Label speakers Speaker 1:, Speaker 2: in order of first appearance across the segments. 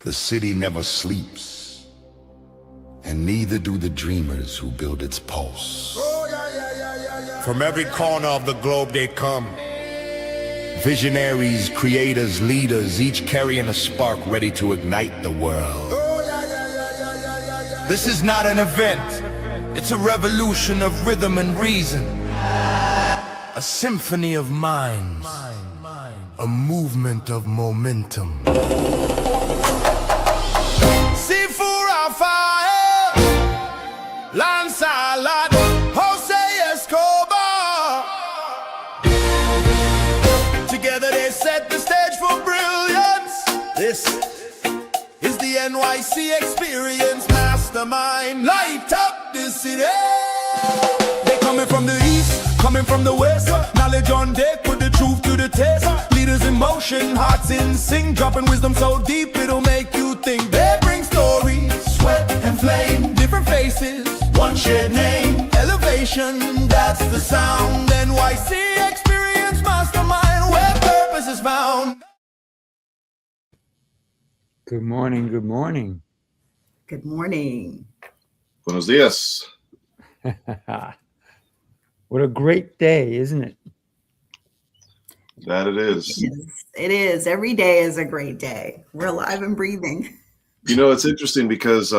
Speaker 1: The city never sleeps, and neither do the dreamers who build its pulse. From every corner of the globe they come. Visionaries, creators, leaders, each carrying a spark ready to ignite the world. This is not an event, it's a revolution of rhythm and reason. A symphony of minds, a movement of momentum. Sifu Rafael, Lancelot, Jose Escobar. Together they set the stage for brilliance. This is the NYC Experience. Mastermind, light up the city. They coming from the east, coming from the west. Knowledge on deck, put the truth to the test. Leaders in motion, hearts in sync, dropping wisdom so deep it'll make you think. They bring stories, sweat and flame, different faces, one shared name. Elevation, that's the sound. NYC Experience Mastermind, where purpose is found.
Speaker 2: Good morning, good morning.
Speaker 3: Good morning.
Speaker 4: Buenos dias.
Speaker 2: What a great day, isn't it?
Speaker 4: That it is.
Speaker 3: It is. Every day is a great day. We're alive and breathing.
Speaker 4: You know, it's interesting because,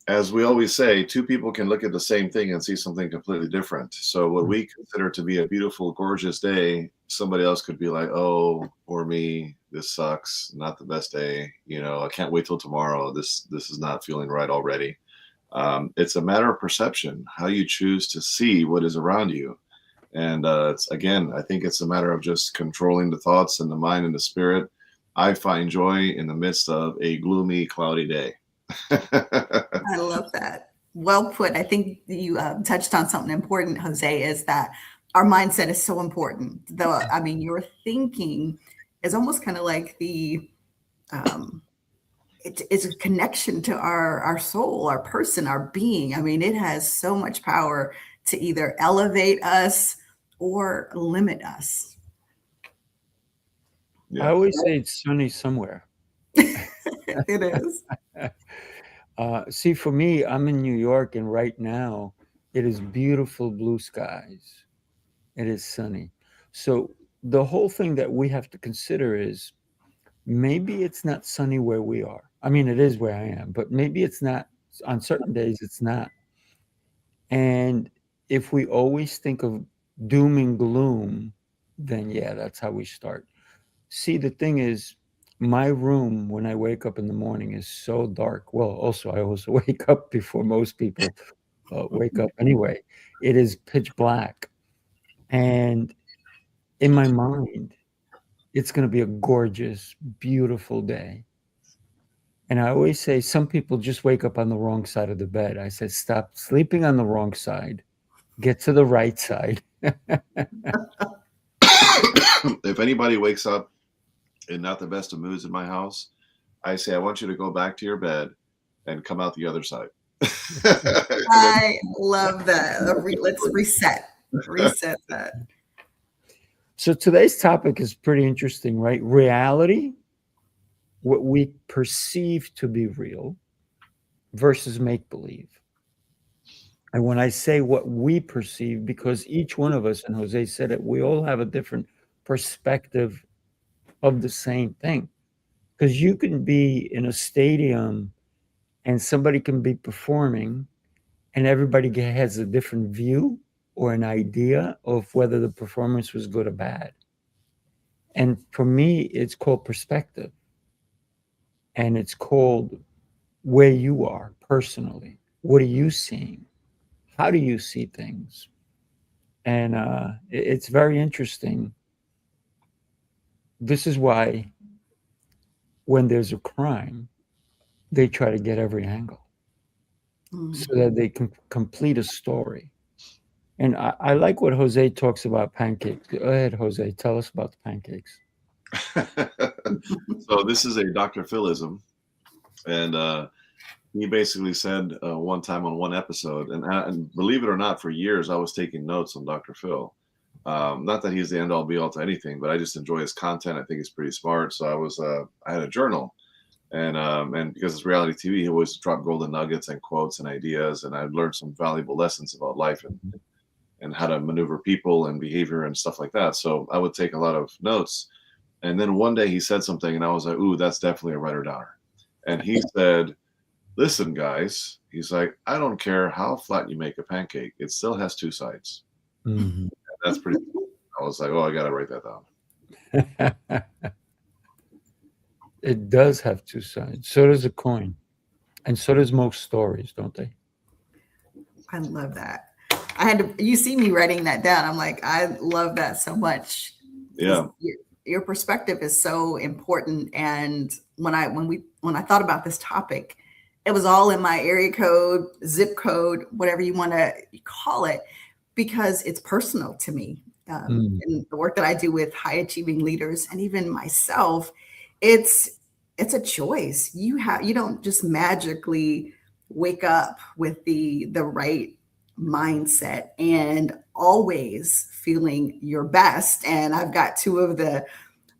Speaker 4: as we always say, two people can look at the same thing and see something completely different. So what we consider to be a beautiful, gorgeous day, somebody else could be like, oh, or me, this sucks, not the best day. You know, I can't wait till tomorrow. This is not feeling right already. It's a matter of perception, how you choose to see what is around you. And it's, again, I think it's a matter of just controlling the thoughts and the mind and the spirit. I find joy in the midst of a gloomy, cloudy day.
Speaker 3: I love that. Well put. I think you touched on something important, Jose, is that our mindset is so important. Though, I mean, your thinking is almost kind of like the, it's a connection to our soul, our person, our being. I mean, it has so much power to either elevate us or limit us.
Speaker 4: Yeah.
Speaker 2: I always say it's sunny somewhere.
Speaker 3: It is.
Speaker 2: See, for me, I'm in New York, and right now it is beautiful blue skies. It is sunny. So the whole thing that we have to consider is maybe it's not sunny where we are. I mean, it is where I am, but maybe it's not. On certain days, it's not. And if we always think of doom and gloom, then yeah, that's how we start. See, the thing is, my room when I wake up in the morning is so dark. Well, also, I also wake up before most people wake up anyway. It is pitch black. And in my mind, it's going to be a gorgeous, beautiful day. And I always say some people just wake up on the wrong side of the bed. I said, stop sleeping on the wrong side. Get to the right side.
Speaker 4: If anybody wakes up in not the best of moods in my house, I say, I want you to go back to your bed and come out the other side.
Speaker 3: I love that. Let's reset that.
Speaker 2: So today's topic is pretty interesting, right? Reality, what we perceive to be real versus make-believe. And when I say what we perceive, because each one of us, and Jose said it, we all have a different perspective of the same thing. Because you can be in a stadium and somebody can be performing and everybody has a different view or an idea of whether the performance was good or bad. And for me, it's called perspective. And it's called where you are personally. What are you seeing? How do you see things? And it's very interesting. This is why when there's a crime, they try to get every angle so that they can complete a story. And I like what Jose talks about pancakes. Go ahead, Jose. Tell us about the pancakes.
Speaker 4: So this is a Dr. Philism. And he basically said one time on one episode, and believe it or not, for years I was taking notes on Dr. Phil. Not that he's the end all be all to anything, but I just enjoy his content. I think he's pretty smart. So I had a journal, And because it's reality TV, he always dropped golden nuggets and quotes and ideas, and I learned some valuable lessons about life and how to maneuver people and behavior and stuff like that. So I would take a lot of notes. And then one day he said something, and I was like, "Ooh, that's definitely a writer downer." And he said, "Listen, guys," he's like, "I don't care how flat you make a pancake, it still has two sides."
Speaker 2: Mhm.
Speaker 4: That's pretty cool. I was like, "Oh, I gotta write that down."
Speaker 2: It does have two sides. So does a coin. And so does most stories, don't they?
Speaker 3: I love that. I had to, you see me writing that down. I'm like, I love that so much.
Speaker 4: Yeah.
Speaker 3: Your perspective is so important. And when I thought about this topic, it was all in my area code, zip code, whatever you want to call it, because it's personal to me. And the work that I do with high achieving leaders and even myself, it's a choice. You don't just magically wake up with the right mindset and always feeling your best. And I've got two of the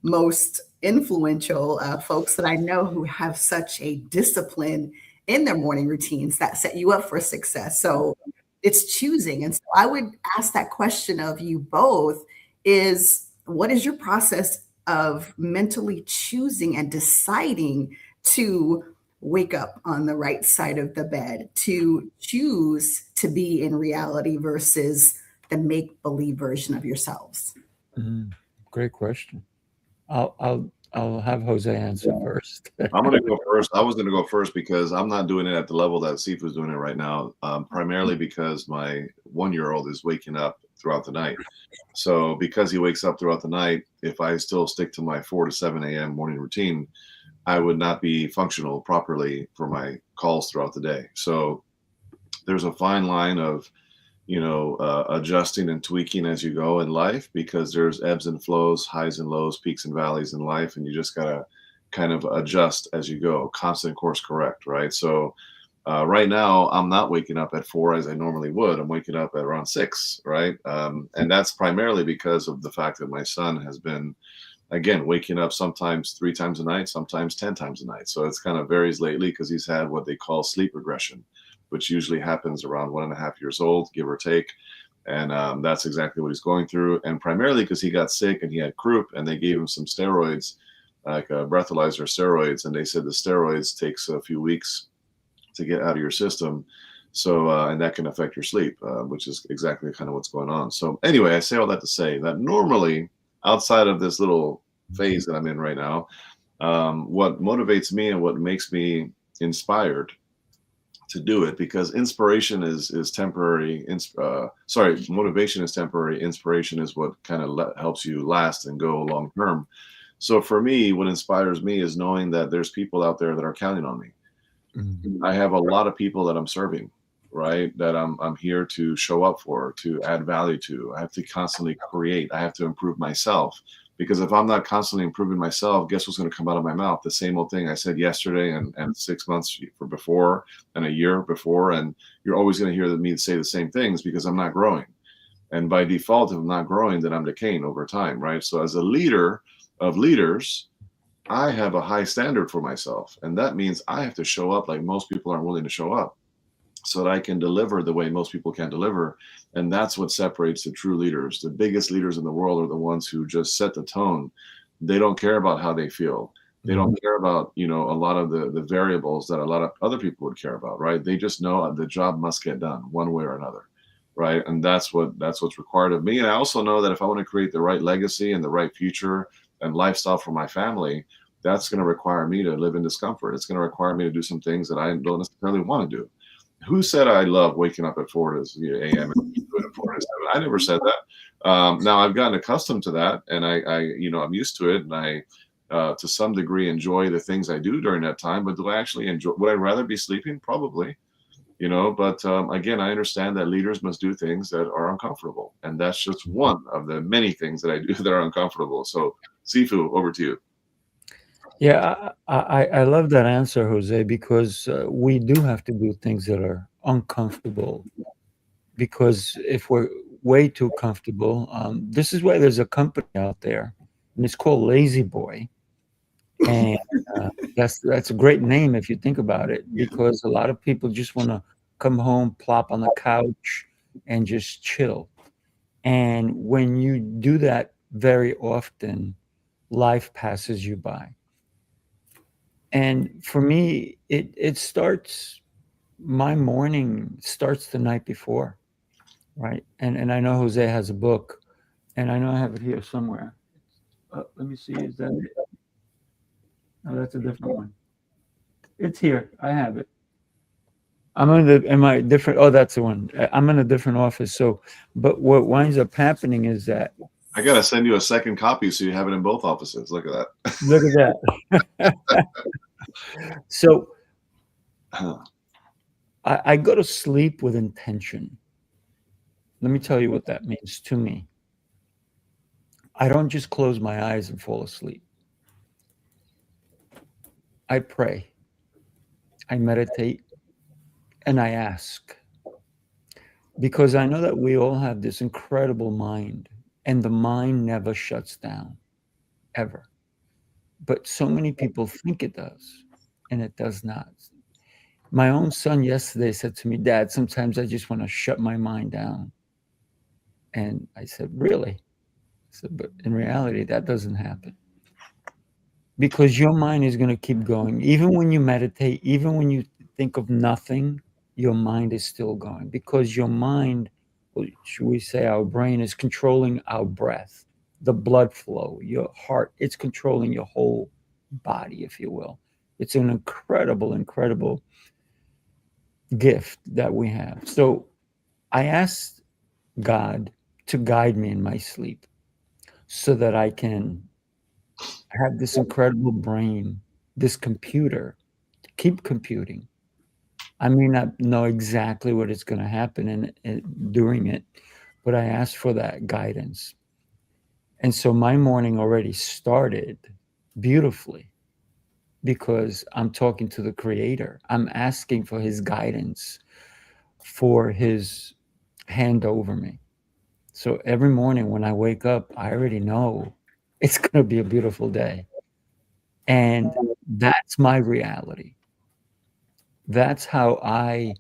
Speaker 3: most influential folks that I know who have such a discipline in their morning routines that set you up for success. So it's choosing. And so I would ask that question of you both is what is your process of mentally choosing and deciding to wake up on the right side of the bed, to choose to be in reality versus the make-believe version of yourselves?
Speaker 2: Great question. I'll have Jose answer first.
Speaker 4: I'm going to go first. I was going to go first because I'm not doing it at the level that Sifu's doing it right now, primarily because my 1-year-old is waking up throughout the night. So because he wakes up throughout the night, if I still stick to my 4 to 7 a.m. morning routine, I would not be functional properly for my calls throughout the day. So there's a fine line of, adjusting and tweaking as you go in life, because there's ebbs and flows, highs and lows, peaks and valleys in life. And you just got to kind of adjust as you go, constant course correct. Right. So right now I'm not waking up at 4 as I normally would. I'm waking up at around 6. Right. And that's primarily because of the fact that my son has been, again, waking up sometimes 3 times a night, sometimes 10 times a night. So it's kind of varies lately because he's had what they call sleep regression, which usually happens around 1.5 years old, give or take. And that's exactly what he's going through. And primarily because he got sick and he had croup, and they gave him some steroids, like breathalyzer steroids. And they said the steroids takes a few weeks to get out of your system. So, and that can affect your sleep, which is exactly kind of what's going on. So anyway, I say all that to say that normally, outside of this little phase that I'm in right now, what motivates me and what makes me inspired to do it, because inspiration is temporary. Motivation is temporary. Inspiration is what kind of helps you last and go long term. So for me, what inspires me is knowing that there's people out there that are counting on me. I have a lot of people that I'm serving, right? That I'm here to show up for, to add value to. I have to constantly create. I have to improve myself, because if I'm not constantly improving myself, guess what's going to come out of my mouth? The same old thing I said yesterday and 6 months before and a year before. And you're always going to hear me say the same things because I'm not growing. And by default, if I'm not growing, then I'm decaying over time, right? So as a leader of leaders, I have a high standard for myself. And that means I have to show up like most people aren't willing to show up, so that I can deliver the way most people can't deliver. And that's what separates the true leaders. The biggest leaders in the world are the ones who just set the tone. They don't care about how they feel. They don't care about, a lot of the variables that a lot of other people would care about, right? They just know the job must get done one way or another, right? And that's what's required of me. And I also know that if I want to create the right legacy and the right future and lifestyle for my family, that's going to require me to live in discomfort. It's going to require me to do some things that I don't necessarily want to do. Who said I love waking up at 4 a.m. and doing it 4 to 7? I never said that. Now I've gotten accustomed to that, and I'm used to it, and I, to some degree, enjoy the things I do during that time. But do I actually enjoy? Would I rather be sleeping? Probably, But again, I understand that leaders must do things that are uncomfortable, and that's just one of the many things that I do that are uncomfortable. So, Sifu, over to you.
Speaker 2: Yeah, I love that answer, Jose, because we do have to do things that are uncomfortable. Because if we're way too comfortable, this is why there's a company out there, and it's called Lazy Boy. And that's a great name if you think about it, because a lot of people just want to come home, plop on the couch, and just chill. And when you do that very often, life passes you by. And for me, it starts, my morning starts the night before, right? And I know Jose has a book, and I know I have it here somewhere. Let me see, is that it? No, that's a different one. It's here. I have it. I'm in the, am I different? Oh, that's the one. I'm in a different office. So, but what winds up happening is that,
Speaker 4: I gotta send you a second copy so you have it in both offices. Look at that.
Speaker 2: look at that. So I go to sleep with intention. Let me tell you what that means to me. I don't just close my eyes and fall asleep. I pray, I meditate, and I ask, because I know that we all have this incredible mind, and the mind never shuts down, ever. But so many people think it does, and it does not. My own son yesterday said to me, Dad, sometimes I just want to shut my mind down. And I said, really? I said, but in reality, that doesn't happen, because your mind is going to keep going. Even when you meditate, even when you think of nothing, your mind is still going, because your mind, or should we say our brain, is controlling our breath, the blood flow, your heart. It's controlling your whole body, if you will. It's an incredible, incredible gift that we have. So I asked God to guide me in my sleep so that I can have this incredible brain, this computer, to keep computing. I may not know exactly what is going to happen during it, but I asked for that guidance. And so my morning already started beautifully, because I'm talking to the creator. I'm asking for his guidance, for his hand over me. So every morning when I wake up, I already know it's going to be a beautiful day. And that's my reality. That's how I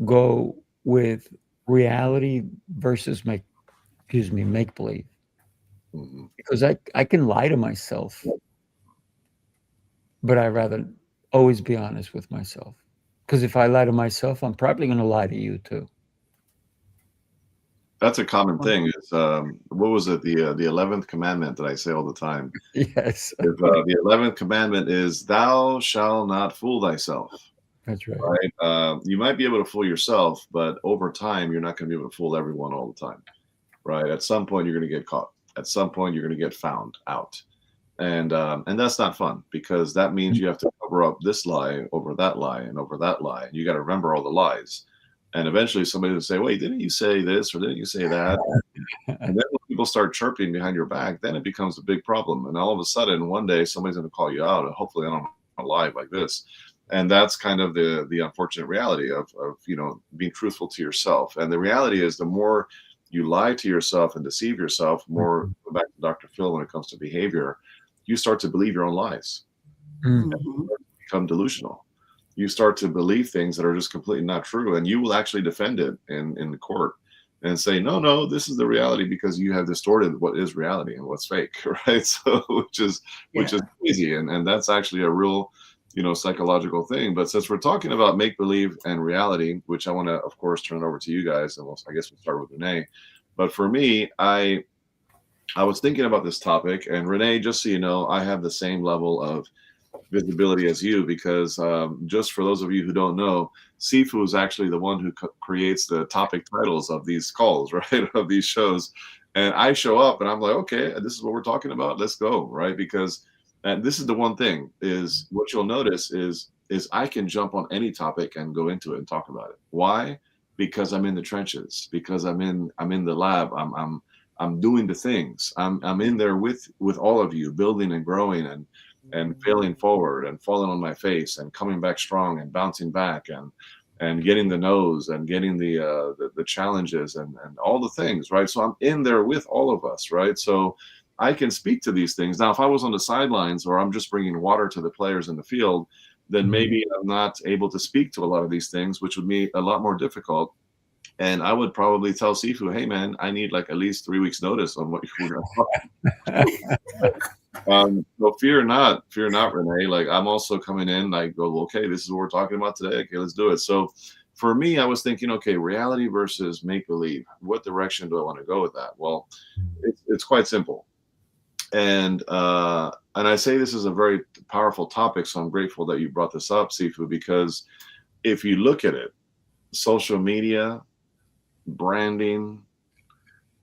Speaker 2: go with reality versus make believe.
Speaker 4: Mhm.
Speaker 2: Because I can lie to myself, but I rather always be honest with myself. Because if I lie to myself, I'm probably going to lie to you too.
Speaker 4: That's a common thing. Is what was it? The 11th commandment that I say all the time.
Speaker 2: Yes,
Speaker 4: Is, the 11th commandment is, "Thou shalt not fool thyself."
Speaker 2: that's right.
Speaker 4: Right? You might be able to fool yourself, but over time, you're not going to be able to fool everyone all the time. Right? At some point, you're going to get caught. At some point, you're going to get found out, and that's not fun, because that means you have to cover up this lie over that lie and over that lie. And you got to remember all the lies. And eventually, somebody will say, "Wait, didn't you say this or didn't you say that?" And then when people start chirping behind your back, then it becomes a big problem. And all of a sudden, one day, somebody's going to call you out, and hopefully, I don't lie like this. And that's kind of the unfortunate reality of being truthful to yourself. And the reality is, the more you lie to yourself and deceive yourself, more, go back to Dr. Phil, when it comes to behavior, you start to believe your own lies,
Speaker 2: Mm.
Speaker 3: Mhm.
Speaker 4: become delusional. You start to believe things that are just completely not true, and you will actually defend it in the court and say, no, this is the reality, because you have distorted what is reality and what's fake, right? So which is
Speaker 3: Yeah.
Speaker 4: crazy, and that's actually a real psychological thing. But since we're talking about make believe and reality, which I want to, of course, turn it over to you guys, and I guess we'll start with Renee. But for me, I was thinking about this topic, and Renee, just so you know, I have the same level of visibility as you, because just for those of you who don't know, Sifu is actually the one who creates the topic titles of these calls, right? Of these shows. And I show up and I'm like, okay, this is what we're talking about. Let's go, right? Because, and this is the one thing, is what you'll notice is I can jump on any topic and go into it and talk about it. Why? Because I'm in the trenches, because I'm in the lab. I'm doing the things. I'm in there with all of you, building and growing and failing forward and falling on my face and coming back strong and bouncing back and getting the no's and getting the challenges and all the things, right? So I'm in there with all of us, right? So I can speak to these things. Now, if I was on the sidelines or I'm just bringing water to the players in the field, then maybe I'm not able to speak to a lot of these things, which would be a lot more difficult. And I would probably tell Sifu, hey man, I need like at least 3 weeks notice on what you're so fear not, Renee. Like I'm also coming in, like, go, okay, this is what we're talking about today. Okay, let's do it. So for me, I was thinking, okay, reality versus make believe. What direction do I want to go with that? Well, it's quite simple. And I say this is a very powerful topic, so I'm grateful that you brought this up, Sifu, because if you look at it, social media, branding,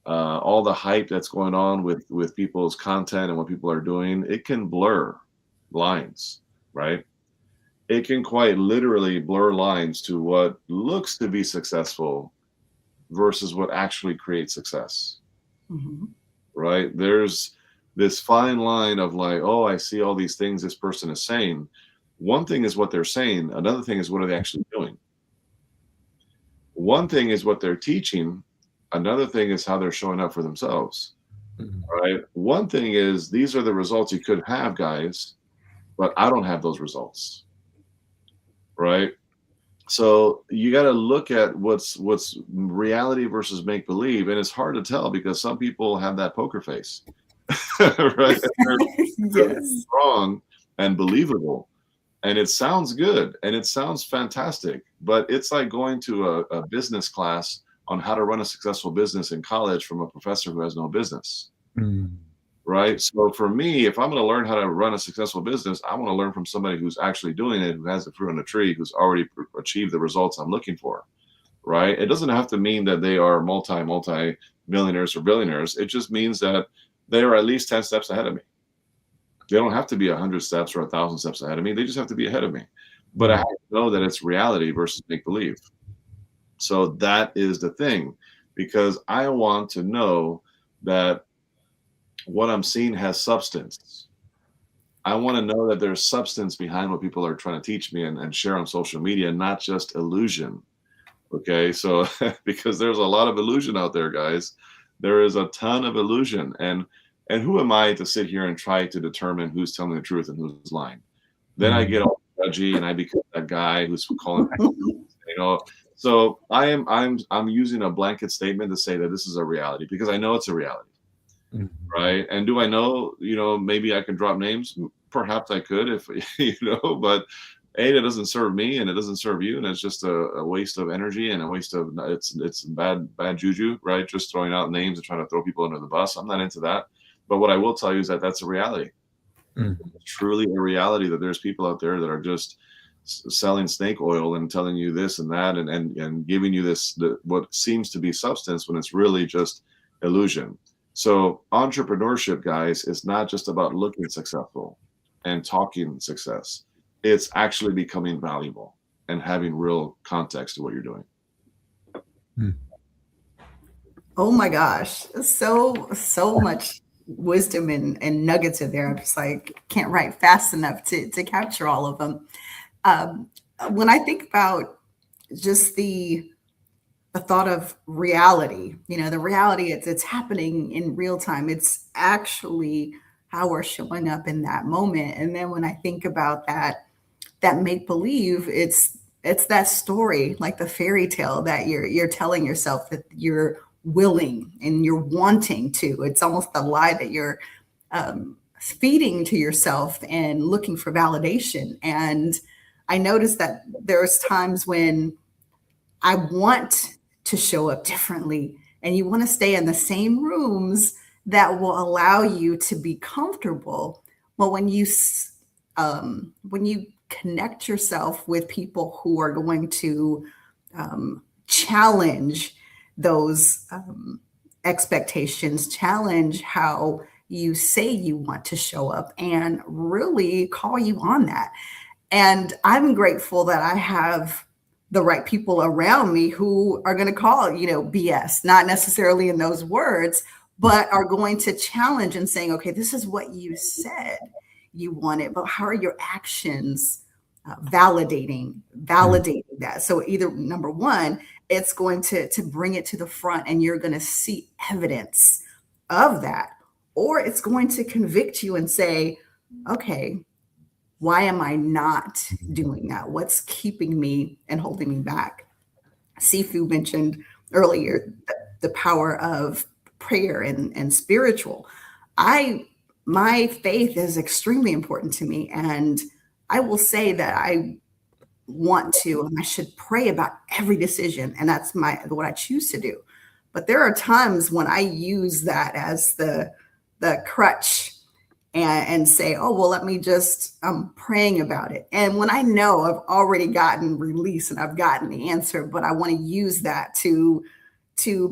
Speaker 4: all the hype that's going on with people's content and what people are doing, it can blur lines, right? It can quite literally blur lines to what looks to be successful versus what actually creates success, right? There's this fine line of like, oh, I see all these things this person is saying. One thing is what they're saying. Another thing is what are they actually doing? One thing is what they're teaching. Another thing is how they're showing up for themselves, right? One thing is these are the results you could have, guys, but I don't have those results, right? So you got to look at what's reality versus make believe, and it's hard to tell because some people have that poker face, right? They're strong and believable. And it sounds good and it sounds fantastic, but it's like going to a business class on how to run a successful business in college from a professor who has no business, right? So for me, if I'm going to learn how to run a successful business, I want to learn from somebody who's actually doing it, who has the fruit on the tree, who's already achieved the results I'm looking for, right? It doesn't have to mean that they are multi-millionaires or billionaires. It just means that they are at least 10 steps ahead of me. They don't have to be 100 steps or 1,000 steps ahead of me. They just have to be ahead of me. But I have to know that it's reality versus make believe. So that is the thing, because I want to know that what I'm seeing has substance. I want to know that there's substance behind what people are trying to teach me and share on social media, not just illusion. Okay, so because there's a lot of illusion out there, guys. There is a ton of illusion. And who am I to sit here and try to determine who's telling the truth and who's lying? Then I get all judgy and I become that guy who's calling, So I'm using a blanket statement to say that this is a reality because I know it's a reality, right? And do I know, maybe I can drop names? Perhaps I could if, but A, it doesn't serve me and it doesn't serve you. And it's just a waste of energy and a waste of, it's bad juju, right? Just throwing out names and trying to throw people under the bus. I'm not into that. But what I will tell you is that that's a reality. It's truly a reality that there's people out there that are just selling snake oil and telling you this and that and giving you what seems to be substance when it's really just illusion. So entrepreneurship, guys, is not just about looking successful and talking success. It's actually becoming valuable and having real context to what you're doing.
Speaker 3: Oh my gosh, so much wisdom and nuggets in there. I'm just like, can't write fast enough to capture all of them. When I think about just the thought of reality, the reality, it's happening in real time. It's actually how we're showing up in that moment. And then when I think about that make believe, it's that story, like the fairy tale that you're telling yourself that you're willing and you're wanting to. It's almost the lie that you're feeding to yourself and looking for validation. And I noticed that there's times when I want to show up differently, and you want to stay in the same rooms that will allow you to be comfortable. Well, when you connect yourself with people who are going to challenge those expectations, challenge how you say you want to show up, and really call you on that. And I'm grateful that I have the right people around me who are going to call, BS, not necessarily in those words, but are going to challenge and saying, okay, this is what you said you wanted, but how are your actions validating that? So either number one, it's going to bring it to the front and you're going to see evidence of that, or it's going to convict you and say, okay, why am I not doing that? What's keeping me and holding me back? Sifu mentioned earlier the power of prayer and spiritual. My faith is extremely important to me, and I will say that I want to and I should pray about every decision, and that's what I choose to do. But there are times when I use that as the crutch and say, oh, well, let me just, I'm praying about it. And when I know I've already gotten release and I've gotten the answer, but I want to use that to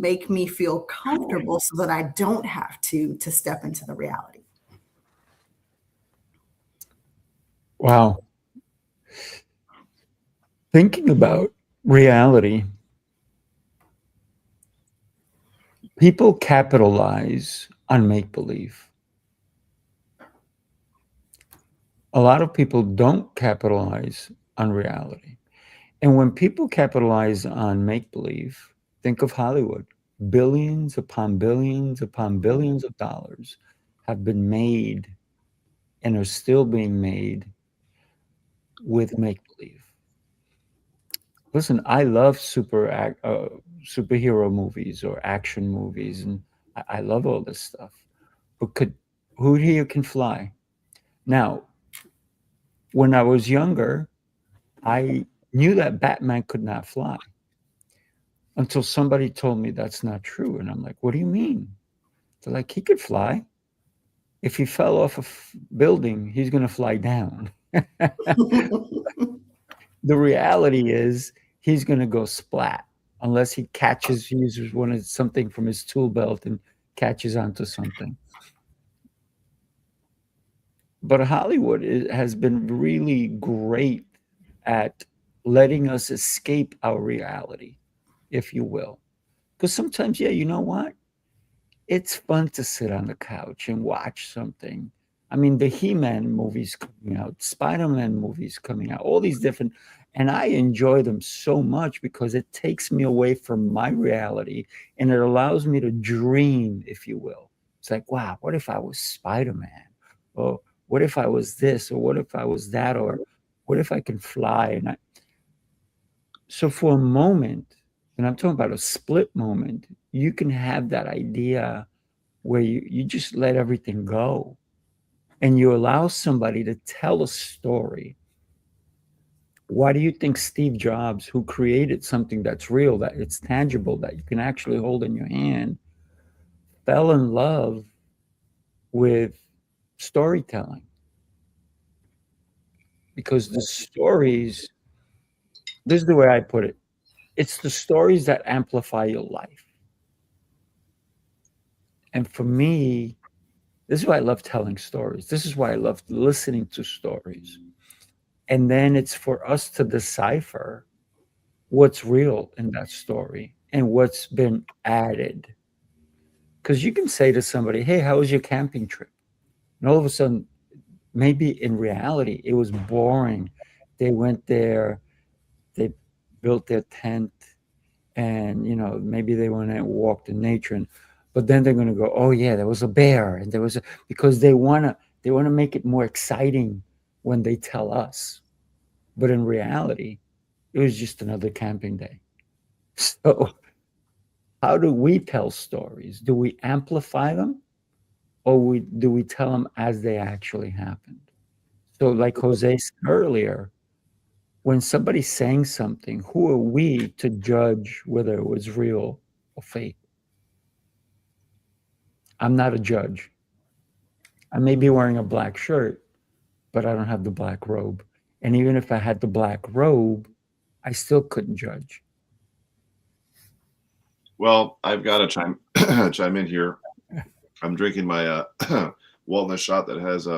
Speaker 3: make me feel comfortable so that I don't have to step into the reality.
Speaker 2: Wow. Thinking about reality, people capitalize on make-believe. A lot of people don't capitalize on reality. And when people capitalize on make-believe, think of Hollywood. Billions upon billions upon billions of dollars have been made and are still being made with make-believe. Listen, I love superhero movies or action movies, and I love all this stuff. But who here can fly? Now, when I was younger, I knew that Batman could not fly until somebody told me that's not true. And I'm like, what do you mean? They're like, he could fly. If he fell off a building, he's going to fly down. The reality is he's going to go splat unless he uses something from his tool belt and catches onto something. But Hollywood has been really great at letting us escape our reality, if you will. Because sometimes, yeah, you know what? It's fun to sit on the couch and watch something. I mean, the He-Man movies coming out, Spider-Man movies coming out, all these different, and I enjoy them so much because it takes me away from my reality and it allows me to dream, if you will. It's like, wow, what if I was Spider-Man? Or what if I was this? Or what if I was that? Or what if I can fly? So for a moment, and I'm talking about a split moment, you can have that idea where you just let everything go and you allow somebody to tell a story. Why do you think Steve Jobs, who created something that's real, that it's tangible, that you can actually hold in your hand, fell in love with storytelling? Because the stories, this is the way I put it, it's the stories that amplify your life. And for me, this is why I love telling stories. This is why I love listening to stories. And then it's for us to decipher what's real in that story and what's been added. Because you can say to somebody, hey, how was your camping trip? And all of a sudden, maybe in reality, it was boring. They went there, they built their tent, and maybe they went and walked in nature. But then they're going to go, oh yeah, there was a bear, and there was because they want to make it more exciting when they tell us. But in reality, it was just another camping day. So how do we tell stories? Do we amplify them, or do we tell them as they actually happened? So like Jose said earlier, when somebody's saying something, who are we to judge whether it was real or fake? I'm not a judge. I may be wearing a black shirt, but I don't have the black robe. And even if I had the black robe, I still couldn't judge.
Speaker 4: Well, I've got to chime in here. I'm drinking my walnut shot that has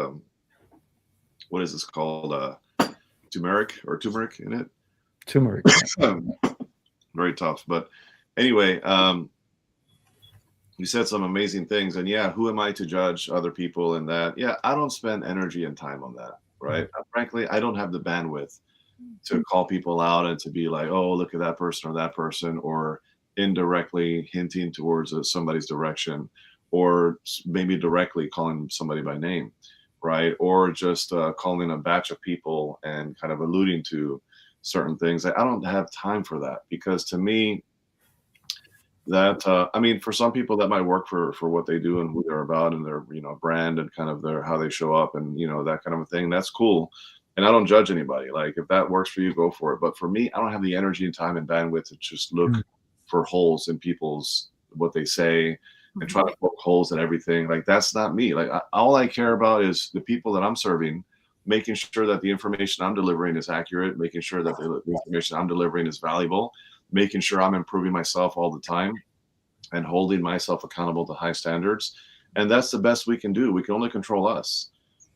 Speaker 4: what is this called? Turmeric in it.
Speaker 2: Turmeric.
Speaker 4: Very tough, but anyway, you said some amazing things, and yeah, who am I to judge other people in that? Yeah, I don't spend energy and time on that, right? Frankly, I don't have the bandwidth to call people out and to be like, oh, look at that person or indirectly hinting towards somebody's direction or maybe directly calling somebody by name, right? Or just calling a batch of people and kind of alluding to certain things. I don't have time for that, because to me, that I mean, for some people that might work for what they do and who they're about and their, you know, brand and kind of their how they show up and, you know, that kind of a thing. That's cool. And I don't judge anybody. Like, if that works for you, go for it. But for me, I don't have the energy and time and bandwidth to just look for holes in people's what they say and try to poke holes in everything. Like, that's not me. Like, all I care about is the people that I'm serving, making sure that the information I'm delivering is accurate, making sure that the information I'm delivering is valuable, making sure I'm improving myself all the time and holding myself accountable to high standards. And that's the best we can do. We can only control us,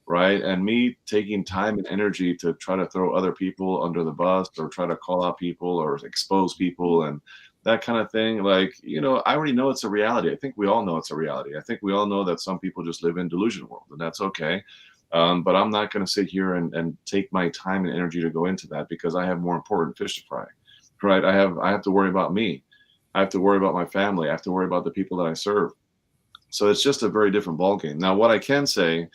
Speaker 4: right? And me taking time and energy to try to throw other people under the bus or try to call out people or expose people and that kind of thing, like, you know, I already know it's a reality. I think we all know it's a reality. I think we all know that some people just live in delusion world, and that's okay. But I'm not going to sit here and take my time and energy to go into that, because I have more important fish to fry, right? I have to worry about me. I have to worry about my family. I have to worry about the people that I serve. So it's just a very different ballgame. Now, what I can say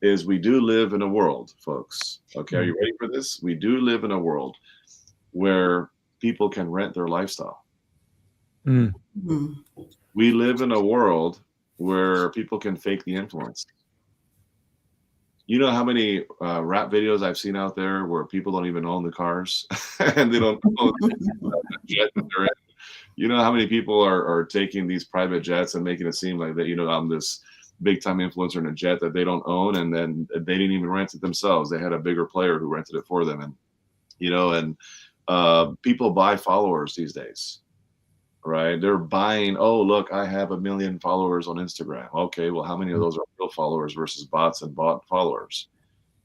Speaker 4: is we do live in a world, folks. Okay, are you ready for this? We do live in a world where people can rent their lifestyle. We live in a world where people can fake the influence. You know how many rap videos I've seen out there where people don't even own the cars and they don't own the jet that they're in. You know how many people are taking these private jets and making it seem like that, you know, I'm this big time influencer in a jet that they don't own, and then they didn't even rent it themselves. They had a bigger player who rented it for them. And, you know, and people buy followers these days, right? They're buying, oh, look, I have 1 million followers on Instagram. Okay, well, how many of those are real followers versus bots and bot followers,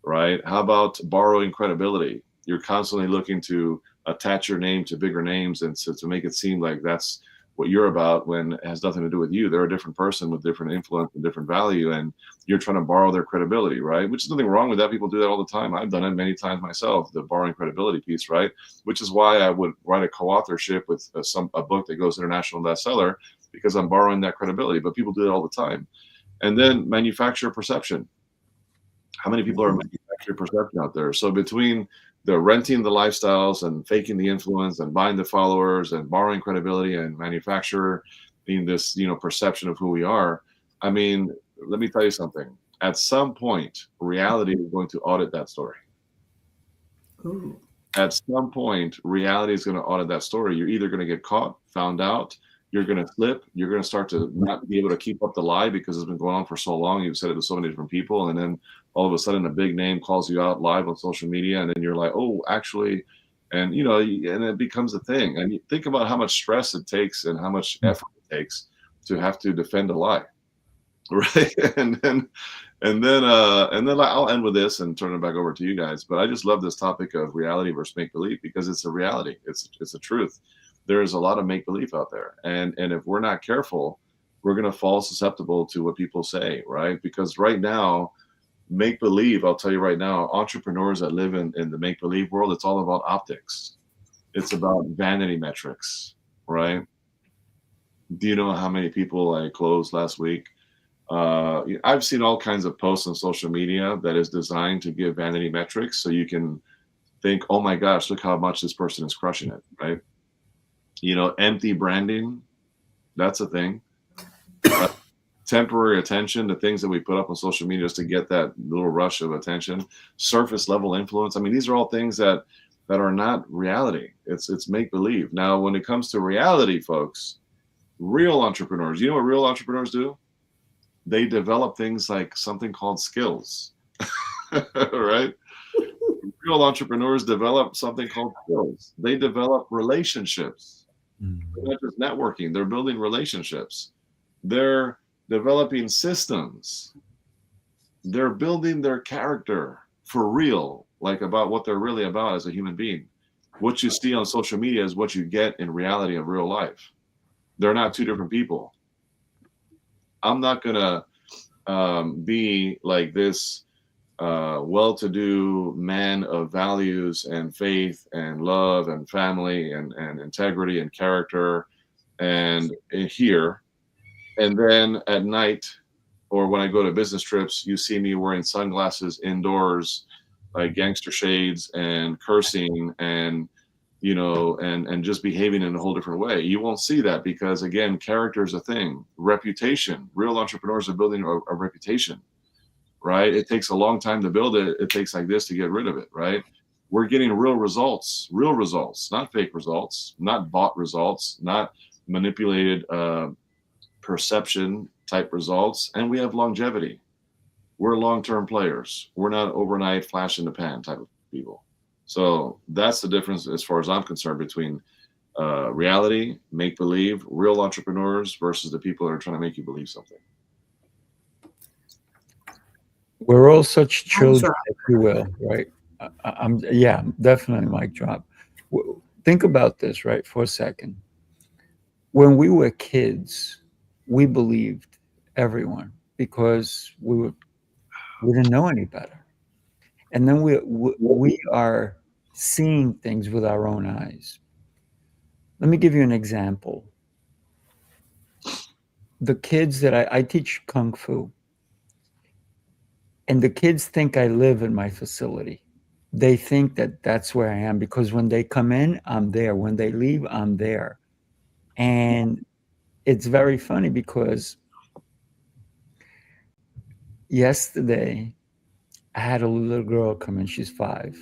Speaker 4: right? How about borrowing credibility? You're constantly looking to attach your name to bigger names and to make it seem like that's what you're about, when it has nothing to do with you. They're a different person with different influence and different value, and you're trying to borrow their credibility, right? Which is nothing wrong with that. People do that all the time. I've done it many times myself, the borrowing credibility piece, right? Which is why I would write a co-authorship with a book that goes international bestseller, because I'm borrowing that credibility. But people do it all the time. And then manufacture perception. How many people are manufacturing perception out there? So between the renting the lifestyles and faking the influence and buying the followers and borrowing credibility and manufacturing this, you know, perception of who we are, I mean, let me tell you something. At some point, reality is going to audit that story.
Speaker 3: Ooh.
Speaker 4: At some point, reality is going to audit that story. You're either going to get caught, found out, you're going to slip, you're going to start to not be able to keep up the lie because it's been going on for so long. You've said it to so many different people, and then all of a sudden a big name calls you out live on social media, and then you're like, oh, actually, and you know, and it becomes a thing. And you think about how much stress it takes and how much effort it takes to have to defend a lie, right? and then I'll end with this and turn it back over to you guys. But I just love this topic of reality versus make believe, because it's a reality. It's a truth. There is a lot of make believe out there, and if we're not careful, we're going to fall susceptible to what people say, right? Because right now, make believe, I'll tell you right now, entrepreneurs that live in the make believe world, it's all about optics. It's about vanity metrics, right? Do you know how many people I closed last week? I've seen all kinds of posts on social media that is designed to give vanity metrics, so you can think, oh my gosh, look how much this person is crushing it, right? You know, empty branding, that's a thing. Temporary attention, the things that we put up on social media just to get that little rush of attention. Surface level influence. I mean, these are all things that are not reality. It's make believe. Now, when it comes to reality, folks, real entrepreneurs, you know what real entrepreneurs do? They develop things like something called skills, right? Real entrepreneurs develop something called skills. They develop relationships. They're not just networking, they're building relationships. They're developing systems. They're building their character for real, like about what they're really about as a human being. What you see on social media is what you get in reality of real life. They're not two different people. I'm not going to be like this well-to-do man of values and faith and love and family and integrity and character and here, And then at night, or when I go to business trips, you see me wearing sunglasses indoors, like gangster shades and cursing and and just behaving in a whole different way. You won't see that because again, character is a thing. Reputation. Real entrepreneurs are building a reputation, right? It takes a long time to build it. It takes like this to get rid of it, right? We're getting real results, not fake results, not bought results, not manipulated perception type results, and we have longevity. We're long-term players. We're not overnight flash in the pan type of people. So that's the difference as far as I'm concerned between reality, make believe, real entrepreneurs versus the people that are trying to make you believe something.
Speaker 2: We're all such children,
Speaker 3: drop.
Speaker 2: if you will, right? Yeah, definitely mic drop. Think about this, right, for a second. When we were kids, we believed everyone because we didn't know any better. And then we are seeing things with our own eyes. Let me give you an example. The kids that I teach Kung Fu, and the kids think I live in my facility. They think that that's where I am because when they come in, I'm there. When they leave, I'm there. And it's very funny because yesterday I had a little girl come in. She's 5.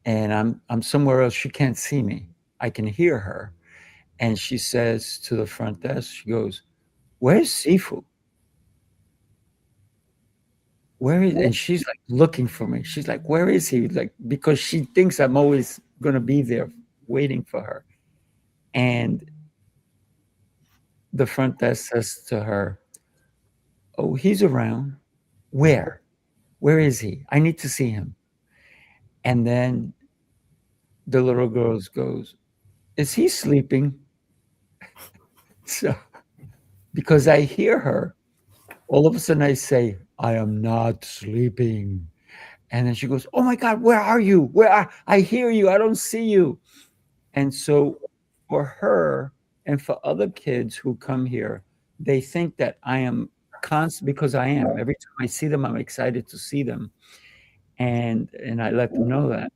Speaker 2: And I'm somewhere else. She can't see me. I can hear her. And she says to the front desk, she goes, "Where's Sifu? Where is?" And she's like looking for me. She's like, "Where is he?" Like, because she thinks I'm always gonna be there waiting for her. And the front desk says to her, "Oh, he's around. Where? Where is he? I need to see him." And then the little girl goes, "Is he sleeping?" So, because I hear her, all of a sudden I say, "I am not sleeping." And then she goes, "Oh my God, where are you? I hear you. I don't see you." And so for her and for other kids who come here, they think that I am constant because I am. Every time I see them, I'm excited to see them. And I let them know that.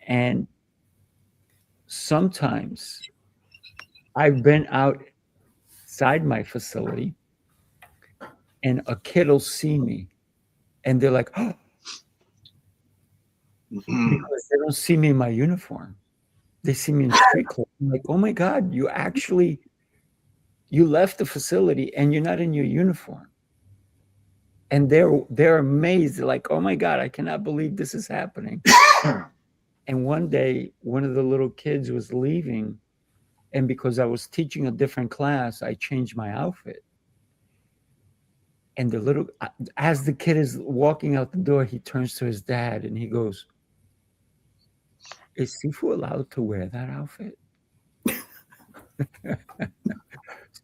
Speaker 2: And sometimes I've been outside my facility and a kid will see me and they're like, "Oh," because they don't see me in my uniform. They see me in street clothes. I'm like, "Oh my God, you left the facility and you're not in your uniform." And they're amazed. They're like, "Oh my God, I cannot believe this is happening." And one day, one of the little kids was leaving, and because I was teaching a different class, I changed my outfit. And as the kid is walking out the door, he turns to his dad and he goes, "Is Sifu allowed to wear that outfit?"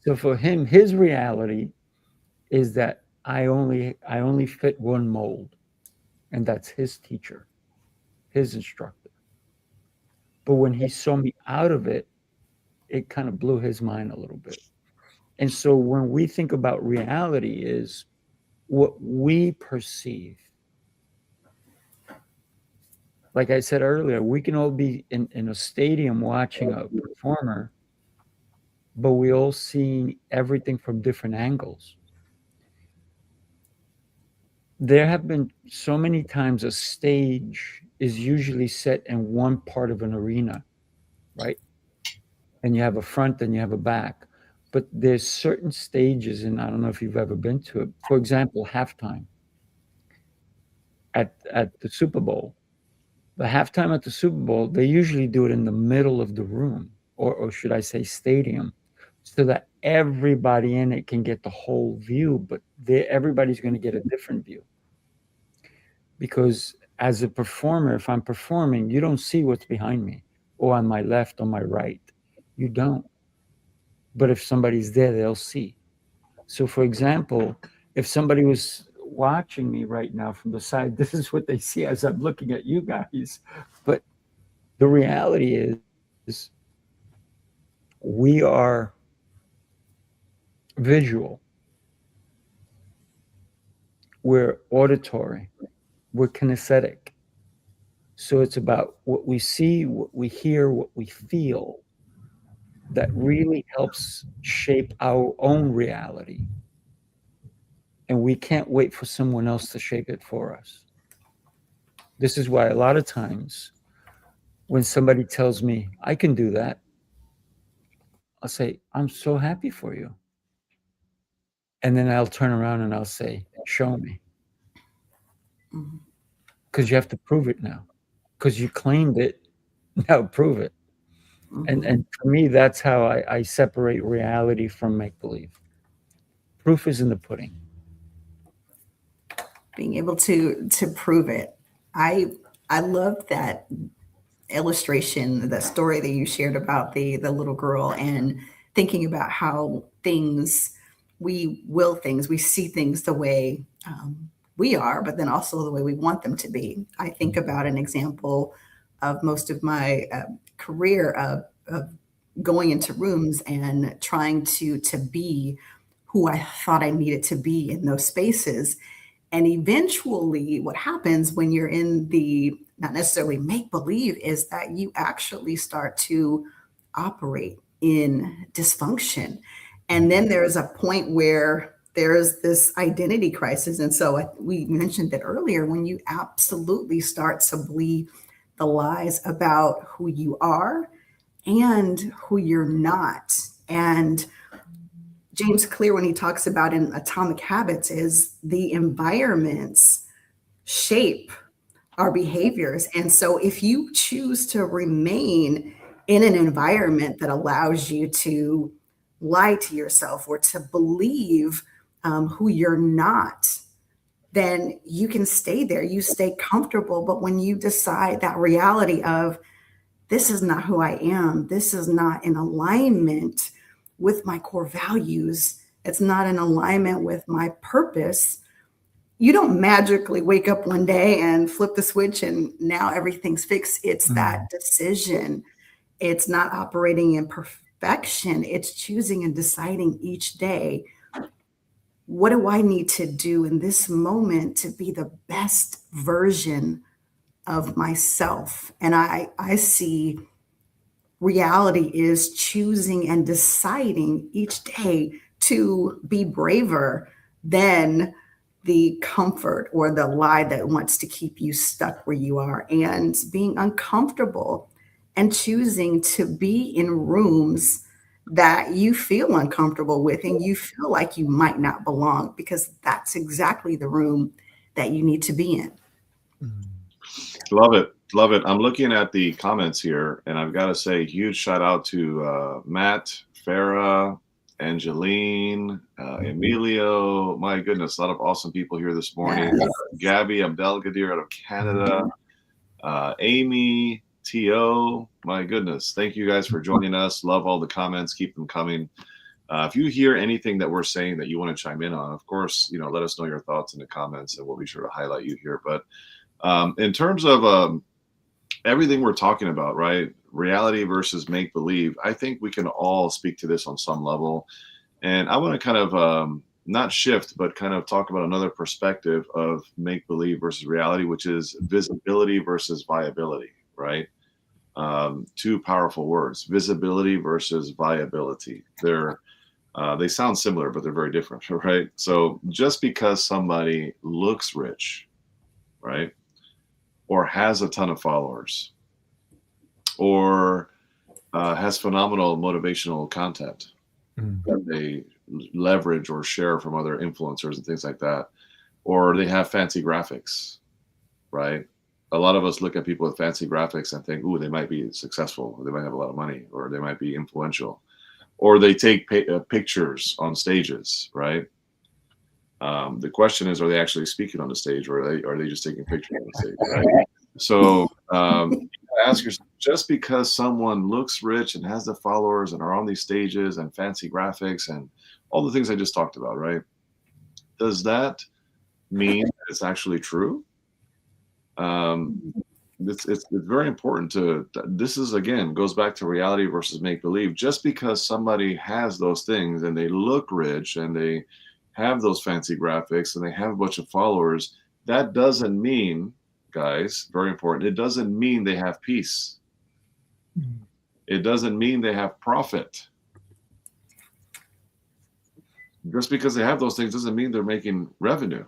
Speaker 2: So for him, his reality is that I only fit one mold, and that's his teacher, his instructor. But when he saw me out of it, it kind of blew his mind a little bit. And so when we think about reality is what we perceive. Like I said earlier, we can all be in a stadium watching a performer, but we all see everything from different angles. There have been so many times a stage is usually set in one part of an arena, right? And you have a front and you have a back. But there's certain stages, and I don't know if you've ever been to it. For example, halftime at the Super Bowl. The halftime at the Super Bowl, they usually do it in the middle of the room, or should I say stadium, so that everybody in it can get the whole view, but everybody's going to get a different view. Because as a performer, if I'm performing, you don't see what's behind me or on my left or my right. You don't. But if somebody's there, they'll see. So for example, if somebody was watching me right now from the side, this is what they see as I'm looking at you guys. But the reality is we are visual, we're auditory, we're kinesthetic. So it's about what we see, what we hear, what we feel that really helps shape our own reality. And we can't wait for someone else to shape it for us. This is why a lot of times when somebody tells me I can do that, I'll say, I'm so happy for you. And then I'll turn around and I'll say, show me. Because you have to prove it now. Because you claimed it, now prove it. And for me, that's how I separate reality from make-believe. Proof is in the pudding.
Speaker 3: Being able to prove it. I love that illustration, the story that you shared about the little girl, and thinking about how we see things the way we are, but then also the way we want them to be. I think about an example of most of my career of going into rooms and trying to be who I thought I needed to be in those spaces. And eventually what happens when you're in the not necessarily make believe is that you actually start to operate in dysfunction. And then there's a point where there's this identity crisis. And so we mentioned it earlier, when you absolutely start to believe the lies about who you are and who you're not. And James Clear, when he talks about in Atomic Habits, is the environments shape our behaviors. And so if you choose to remain in an environment that allows you to lie to yourself or to believe who you're not, then you can stay there. You stay comfortable. But when you decide that reality of, this is not who I am, this is not in alignment with my core values, it's not in alignment with my purpose, you don't magically wake up one day and flip the switch and now everything's fixed. It's that decision. It's not operating in perfection. It's choosing and deciding each day, what do I need to do in this moment to be the best version of myself? And I see reality is choosing and deciding each day to be braver than the comfort or the lie that wants to keep you stuck where you are, and being uncomfortable and choosing to be in rooms that you feel uncomfortable with and you feel like you might not belong, because that's exactly the room that you need to be in.
Speaker 4: Love it. Love it. I'm looking at the comments here, and I've got to say huge shout out to Matt, Farah, Angeline, Emilio. My goodness, a lot of awesome people here this morning.
Speaker 3: Yes.
Speaker 4: Gabby Abdelgadir out of Canada. Amy, T.O. My goodness. Thank you guys for joining us. Love all the comments. Keep them coming. If you hear anything that we're saying that you want to chime in on, of course, let us know your thoughts in the comments, and we'll be sure to highlight you here. But in terms of everything we're talking about, right? Reality versus make-believe. I think we can all speak to this on some level. And I want to kind of not shift, but kind of talk about another perspective of make-believe versus reality, which is visibility versus viability, right? Two powerful words, visibility versus viability. They sound similar, but they're very different, right? So just because somebody looks rich, right, or has a ton of followers, or has phenomenal motivational content that they leverage or share from other influencers and things like that, or they have fancy graphics, right? A lot of us look at people with fancy graphics and think, ooh, they might be successful, or they might have a lot of money, or they might be influential, or they take pictures on stages, right? The question is, are they actually speaking on the stage, or are they just taking pictures on the stage, right? So ask yourself, just because someone looks rich and has the followers and are on these stages and fancy graphics and all the things I just talked about, right? Does that mean that it's actually true? it's very important to, this is, again, goes back to reality versus make-believe. Just because somebody has those things and they look rich and they have those fancy graphics and they have a bunch of followers, that doesn't mean, guys, very important, it doesn't mean they have peace. It doesn't mean they have profit. Just because they have those things doesn't mean they're making revenue.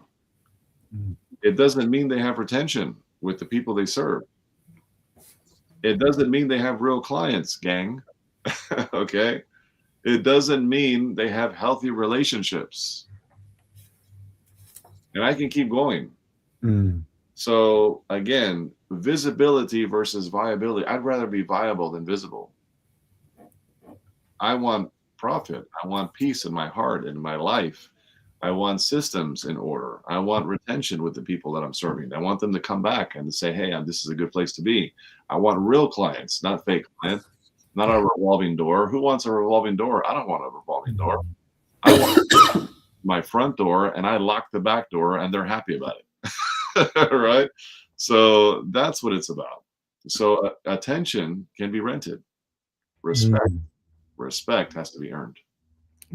Speaker 4: It doesn't mean they have retention with the people they serve. It doesn't mean they have real clients, gang. Okay? It doesn't mean they have healthy relationships. And I can keep going. So again, visibility versus viability. I'd rather be viable than visible. I want profit. I want peace in my heart, in my life. I want systems in order. I want retention with the people that I'm serving. I want them to come back and say, hey, this is a good place to be. I want real clients, not fake clients, not a revolving door. Who wants a revolving door? I don't want a revolving door. I want my front door, and I lock the back door, and they're happy about it. Right? So that's what it's about. So attention can be rented. Respect has to be earned.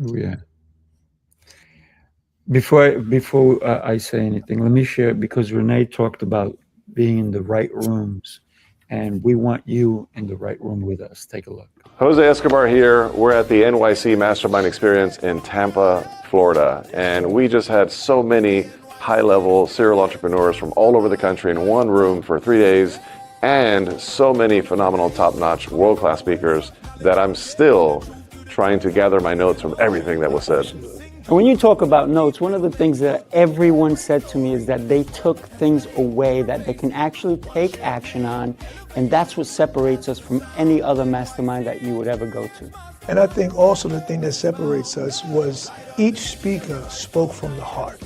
Speaker 2: Oh, yeah. Before I say anything, let me share, because Renee talked about being in the right rooms, and we want you in the right room with us. Take a look.
Speaker 5: Jose Escobar here. We're at the NYC Mastermind Experience in Tampa, Florida, and we just had so many high-level serial entrepreneurs from all over the country in one room for 3 days, and so many phenomenal, top-notch, world-class speakers that I'm still trying to gather my notes from everything that was said.
Speaker 6: When you talk about notes, one of the things that everyone said to me is that they took things away that they can actually take action on, and that's what separates us from any other mastermind that you would ever go to.
Speaker 7: And I think also the thing that separates us was each speaker spoke from the heart,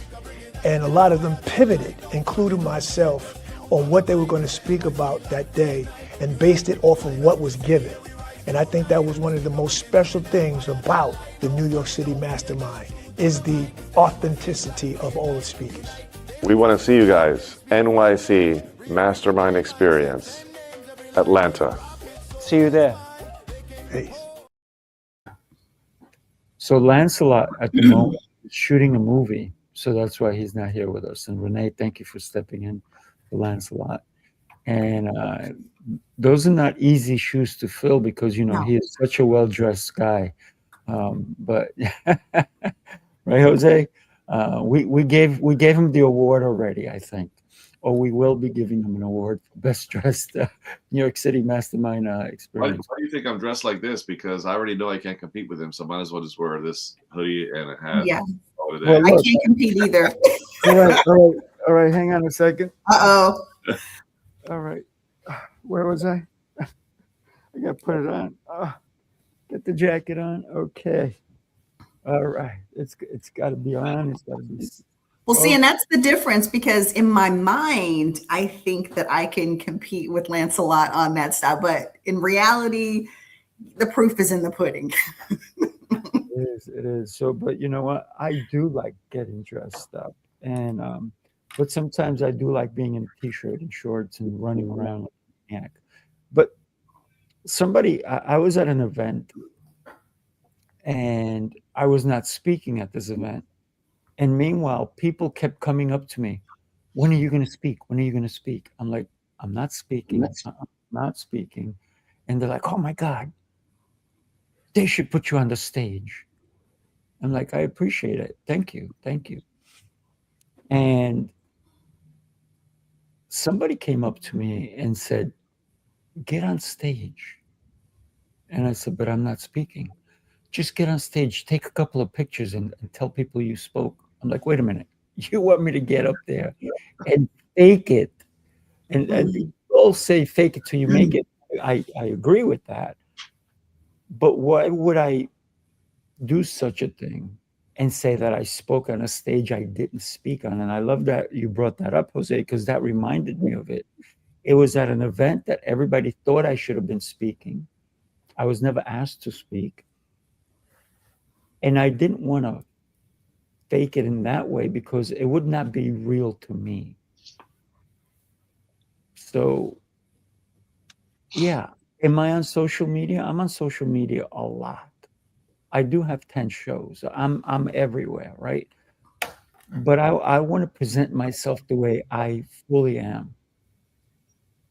Speaker 7: and a lot of them pivoted, including myself, on what they were going to speak about that day and based it off of what was given. And I think that was one of the most special things about the New York City Mastermind, is the authenticity of all the speakers.
Speaker 5: We want to see you guys. NYC Mastermind Experience, Atlanta.
Speaker 6: See you there.
Speaker 7: Peace.
Speaker 2: So Lancelot at the moment is shooting a movie, so that's why he's not here with us. And Renee, thank you for stepping in for Lancelot. And those are not easy shoes to fill, because, you know, he is such a well-dressed guy. But right, Jose? We gave him the award already, I think, or we will be giving him an award for best dressed New York City Mastermind Experience.
Speaker 4: Why do you think I'm dressed like this? Because I already know I can't compete with him, so might as well just wear this hoodie and a hat.
Speaker 3: Yeah,
Speaker 2: Well,
Speaker 3: I can't compete either.
Speaker 2: all right. Hang on a second.
Speaker 3: Uh-oh.
Speaker 2: All right, where was I? I gotta put it on. Get the jacket on. Okay. All right. It's got to be on. It's got to be.
Speaker 3: Well, see, and that's the difference, because in my mind, I think that I can compete with Lancelot on that style, but in reality, the proof is in the pudding.
Speaker 2: It is. So, but you know what? I do like getting dressed up, and but sometimes I do like being in a t-shirt and shorts and running around like a maniac. But I was at an event, and I was not speaking at this event. And meanwhile, people kept coming up to me. When are you going to speak? When are you going to speak? I'm like, I'm not speaking. I'm not speaking. And they're like, oh my God, they should put you on the stage. I'm like, I appreciate it. Thank you. Thank you. And somebody came up to me and said, get on stage. And I said, but I'm not speaking. Just get on stage, take a couple of pictures and tell people you spoke. I'm like, wait a minute. You want me to get up there and fake it? And people say fake it till you make it. I agree with that. But why would I do such a thing and say that I spoke on a stage I didn't speak on? And I love that you brought that up, Jose, because that reminded me of it. It was at an event that everybody thought I should have been speaking. I was never asked to speak. And I didn't want to fake it in that way because it would not be real to me. So Yeah. Am I on social media? I'm on social media a lot. I do have 10 shows. I'm everywhere, right? But I want to present myself the way I fully am.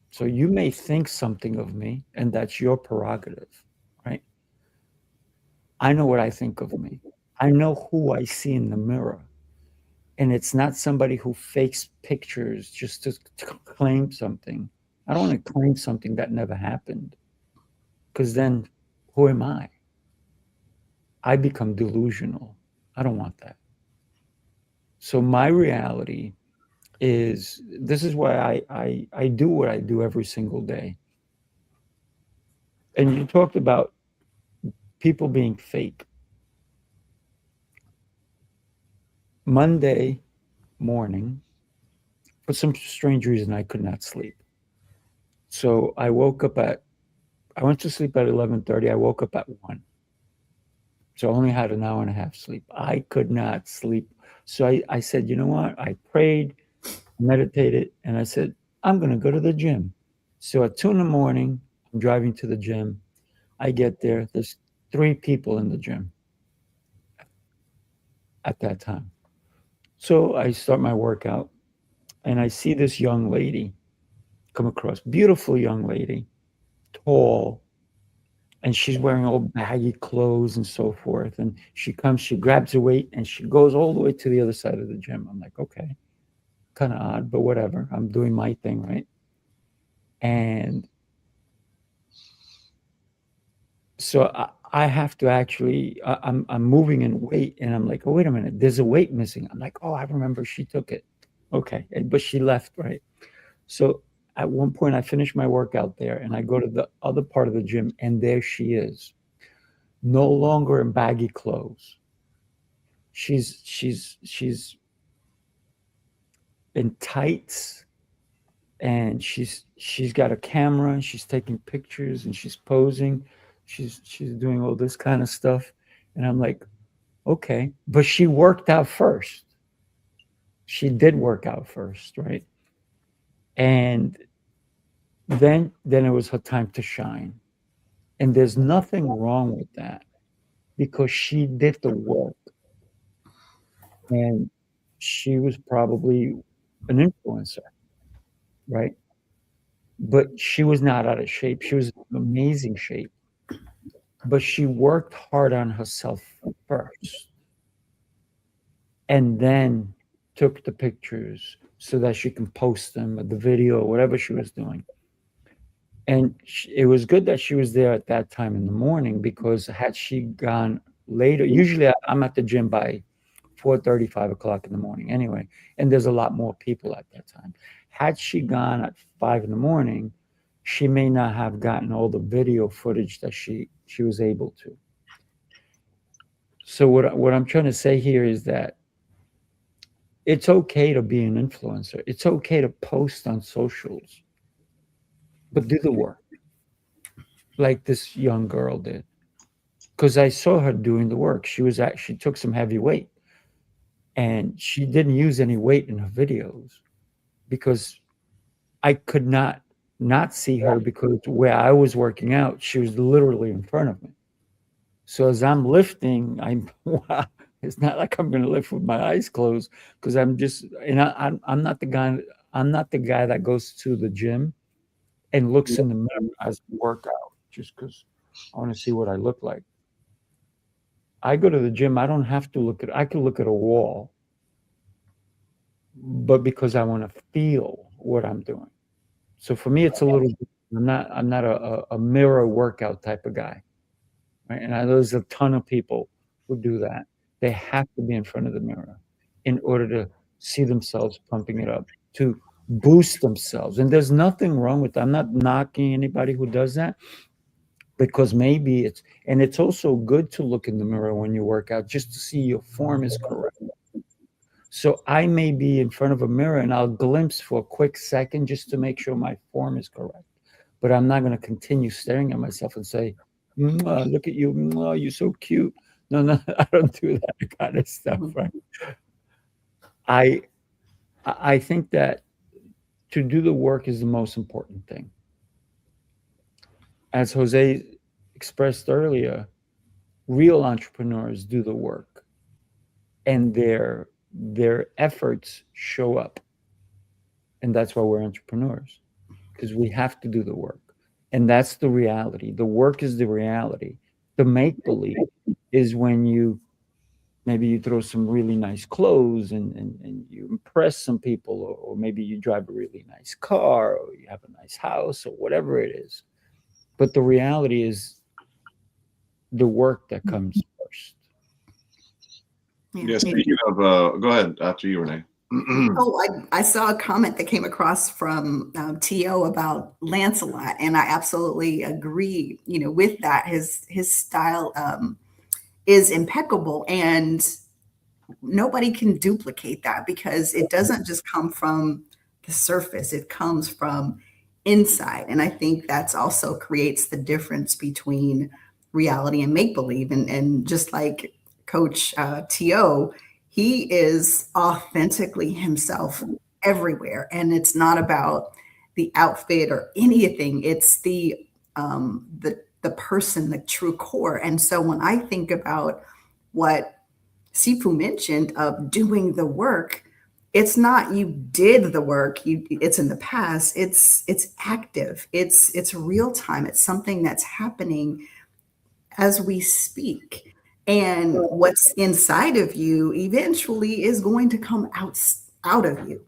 Speaker 2: So you may think something of me, and that's your prerogative, right? I know what I think of me. I know who I see in the mirror. And it's not somebody who fakes pictures just to claim something. I don't want to claim something that never happened, because then who am I? I become delusional. I don't want that. So my reality is, this is why I do what I do every single day. And you talked about people being fake. Monday morning, for some strange reason, I could not sleep. So I went to sleep at 11:30. I woke up at 1. So I only had an hour and a half sleep. I could not sleep. So I said, you know what? I prayed, meditated, and I said, I'm going to go to the gym. So at 2 in the morning, I'm driving to the gym. I get there. There's 3 people in the gym at that time. So I start my workout, and I see this young lady come across. Beautiful young lady, tall, and she's wearing all baggy clothes and so forth. And she comes, she grabs her weight, and she goes all the way to the other side of the gym. I'm like, okay, kind of odd, but whatever. I'm doing my thing, right? And so I have to actually, I'm moving in weight, and I'm like, oh, wait a minute, there's a weight missing. I'm like, oh, I remember she took it. Okay, but she left, right? So at one point, I finish my workout there, and I go to the other part of the gym, and there she is, no longer in baggy clothes. She's in tights, and she's got a camera, and she's taking pictures, and she's posing. She's doing all this kind of stuff, and I'm like, okay, but she worked out first. She did work out first, right? And then it was her time to shine. And there's nothing wrong with that, because she did the work, and she was probably an influencer, right? But she was not out of shape. She was in amazing shape, but she worked hard on herself first, and then took the pictures so that she can post them, or the video, or whatever she was doing. And it was good that she was there at that time in the morning, because had she gone later, usually I'm at the gym by 4:30, 5 o'clock in the morning anyway, and there's a lot more people at that time. Had she gone at 5 in the morning, she may not have gotten all the video footage that she was able to. So what I'm trying to say here is that it's okay to be an influencer. It's okay to post on socials, but do the work like this young girl did. Because I saw her doing the work. She took some heavy weight, and she didn't use any weight in her videos, because I could not see her, because where I was working out, she was literally in front of me. So as I'm lifting, wow, it's not like I'm going to lift with my eyes closed, because I'm just, and I'm not the guy. I'm not the guy that goes to the gym and looks in the mirror as I work out just because I want to see what I look like. I go to the gym. I don't have to look at. I can look at a wall, but because I want to feel what I'm doing. So for me, it's a little. I'm not a mirror workout type of guy, right? And there's a ton of people who do that. They have to be in front of the mirror in order to see themselves pumping it up, to boost themselves. And there's nothing wrong with that. I'm not knocking anybody who does that, because maybe it's also good to look in the mirror when you work out, just to see your form is correct. So I may be in front of a mirror, and I'll glimpse for a quick second just to make sure my form is correct. But I'm not going to continue staring at myself and say, look at you, you're so cute. No, I don't do that kind of stuff, right? I think that to do the work is the most important thing. as Jose expressed earlier, real entrepreneurs do the work, and their efforts show up. And that's why we're entrepreneurs, because we have to do the work. And that's the reality. The work is the reality. The make-believe is when maybe you throw some really nice clothes and you impress some people, or maybe you drive a really nice car, or you have a nice house, or whatever it is. But the reality is the work that comes first.
Speaker 4: Yeah, speaking of, go ahead after you, Renee.
Speaker 3: I saw a comment that came across from T.O. about Lancelot, and I absolutely agree, with that. His style is impeccable, and nobody can duplicate that, because it doesn't just come from the surface, it comes from inside. And I think that's also creates the difference between reality and make-believe. And just like Coach T.O., he is authentically himself everywhere. And it's not about the outfit or anything. It's the person, the true core. And so when I think about what Sifu mentioned of doing the work, it's not you did the work, it's in the past, it's active, it's real time, it's something that's happening as we speak. And what's inside of you eventually is going to come out of you.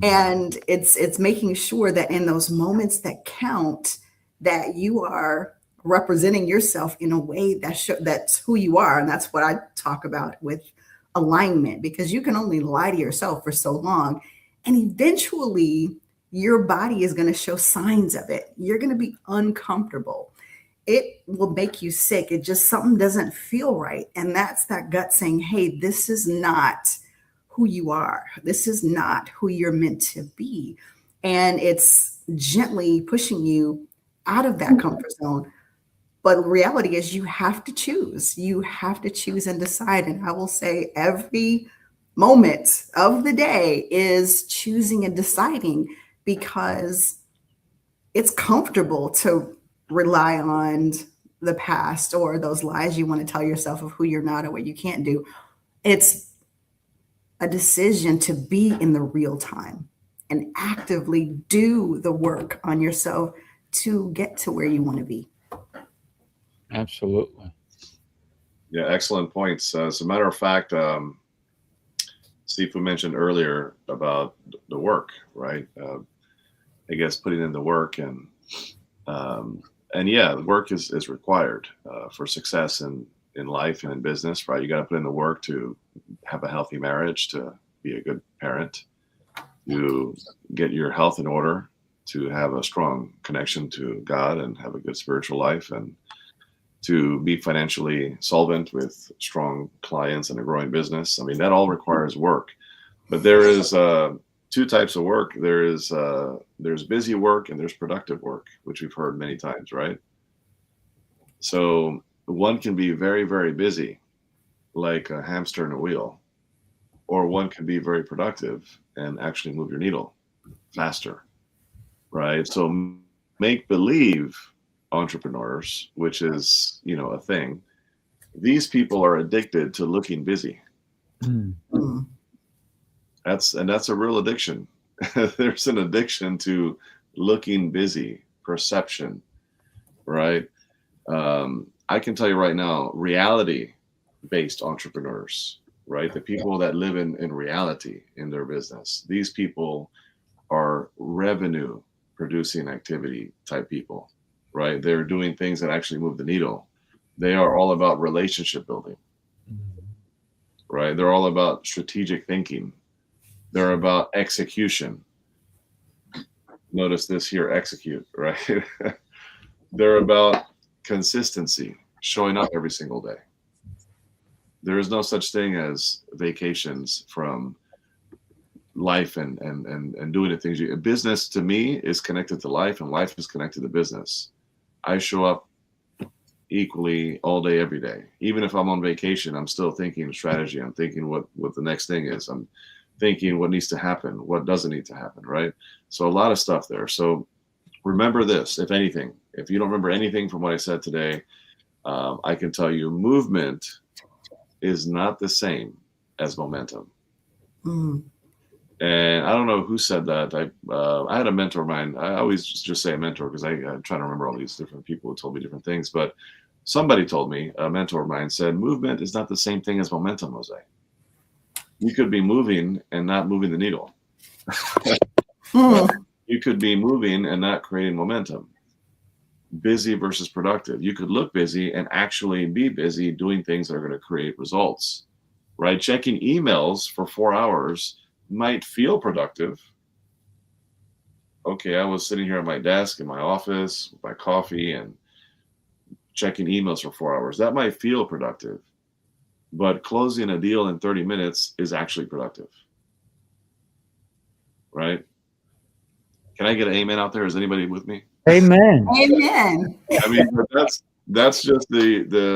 Speaker 3: And it's making sure that in those moments that count, that you are representing yourself in a way that's who you are. And that's what I talk about with alignment, because you can only lie to yourself for so long. And eventually your body is going to show signs of it. You're going to be uncomfortable. It will make you sick. It just, something doesn't feel right. And that's that gut saying, hey, this is not who you are. This is not who you're meant to be. And it's gently pushing you out of that comfort zone. But reality is you have to choose. You have to choose and decide. And I will say every moment of the day is choosing and deciding, because it's comfortable to rely on the past or those lies you want to tell yourself of who you're not or what you can't do. It's a decision to be in the real time and actively do the work on yourself to get to where you want to be.
Speaker 2: Absolutely.
Speaker 4: Yeah, excellent points. As a matter of fact, Sifu mentioned earlier about the work, right? I guess putting in the work, and yeah, the work is required for success in life and in business, right? You got to put in the work to have a healthy marriage, to be a good parent, to get your health in order, to have a strong connection to God and have a good spiritual life, and to be financially solvent with strong clients and a growing business. I mean, that all requires work. But there is two types of work. There's busy work and there's productive work, which we've heard many times, right? So one can be very, very busy, like a hamster in a wheel, or one can be very productive and actually move your needle faster, right? So make believe entrepreneurs, which is, a thing. These people are addicted to looking busy. That's a real addiction. There's an addiction to looking busy, perception, right? I can tell you right now, reality-based entrepreneurs, right? The people that live in reality in their business. These people are revenue-producing activity type people. Right? They're doing things that actually move the needle. They are all about relationship building, right? They're all about strategic thinking. They're about execution. Notice this here, execute, right? They're about consistency, showing up every single day. There is no such thing as vacations from life and doing the things. Business to me is connected to life, and life is connected to business. I show up equally all day, every day. Even if I'm on vacation, I'm still thinking strategy. I'm thinking what the next thing is. I'm thinking what needs to happen, what doesn't need to happen, right? So a lot of stuff there. So remember this, if anything, If you don't remember anything from what I said today, I can tell you movement is not the same as momentum.
Speaker 3: Mm.
Speaker 4: And I don't know who said that. I had a mentor of mine. I always just say a mentor because I'm trying to remember all these different people who told me different things. But somebody told me, a mentor of mine said, movement is not the same thing as momentum, Jose. You could be moving and not moving the needle. You could be moving and not creating momentum. Busy versus productive. You could look busy and actually be busy doing things that are going to create results, right? Checking emails for 4 hours might feel productive. Okay, I was sitting here at my desk in my office with my coffee and checking emails for 4 hours. That might feel productive, but closing a deal in 30 minutes is actually productive, right? Can I get an amen out there? Is anybody with me?
Speaker 2: Amen.
Speaker 3: Amen.
Speaker 4: I mean, that's just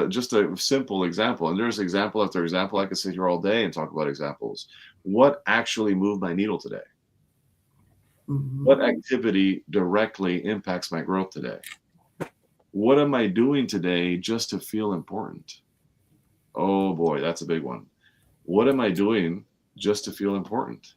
Speaker 4: just a simple example, and there's example after example. I could sit here all day and talk about examples. What actually moved my needle today?
Speaker 3: Mhm.
Speaker 4: What activity directly impacts my growth today? What am I doing today just to feel important? Oh boy, that's a big one. What am I doing just to feel important?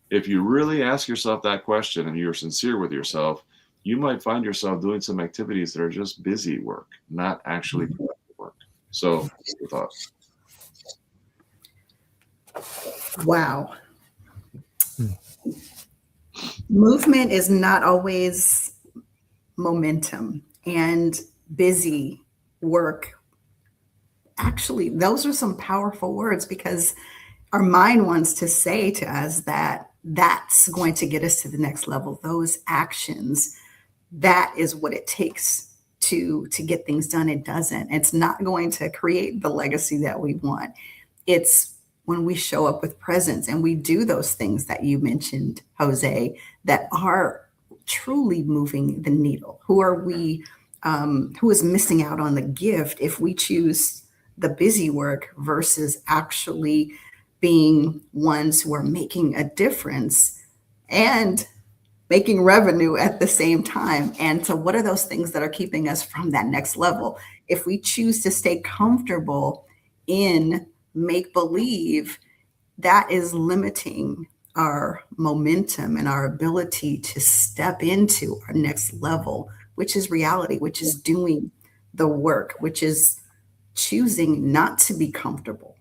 Speaker 4: If you really ask yourself that question and you're sincere with yourself, you might find yourself doing some activities that are just busy work, not actually productive work. So, your thoughts?
Speaker 3: Wow. Movement is not always momentum, and busy work. Actually, those are some powerful words because our mind wants to say to us that that's going to get us to the next level. Those actions, that is what it takes to get things done. It doesn't. It's not going to create the legacy that we want. It's when we show up with presence and we do those things that you mentioned, Jose, that are truly moving the needle. Who are we? Who is missing out on the gift if we choose the busy work versus actually being ones who are making a difference and making revenue at the same time? And so, what are those things that are keeping us from that next level? If we choose to stay comfortable in make believe, that is limiting our momentum and our ability to step into our next level, which is reality, which is doing the work, which is choosing not to be comfortable.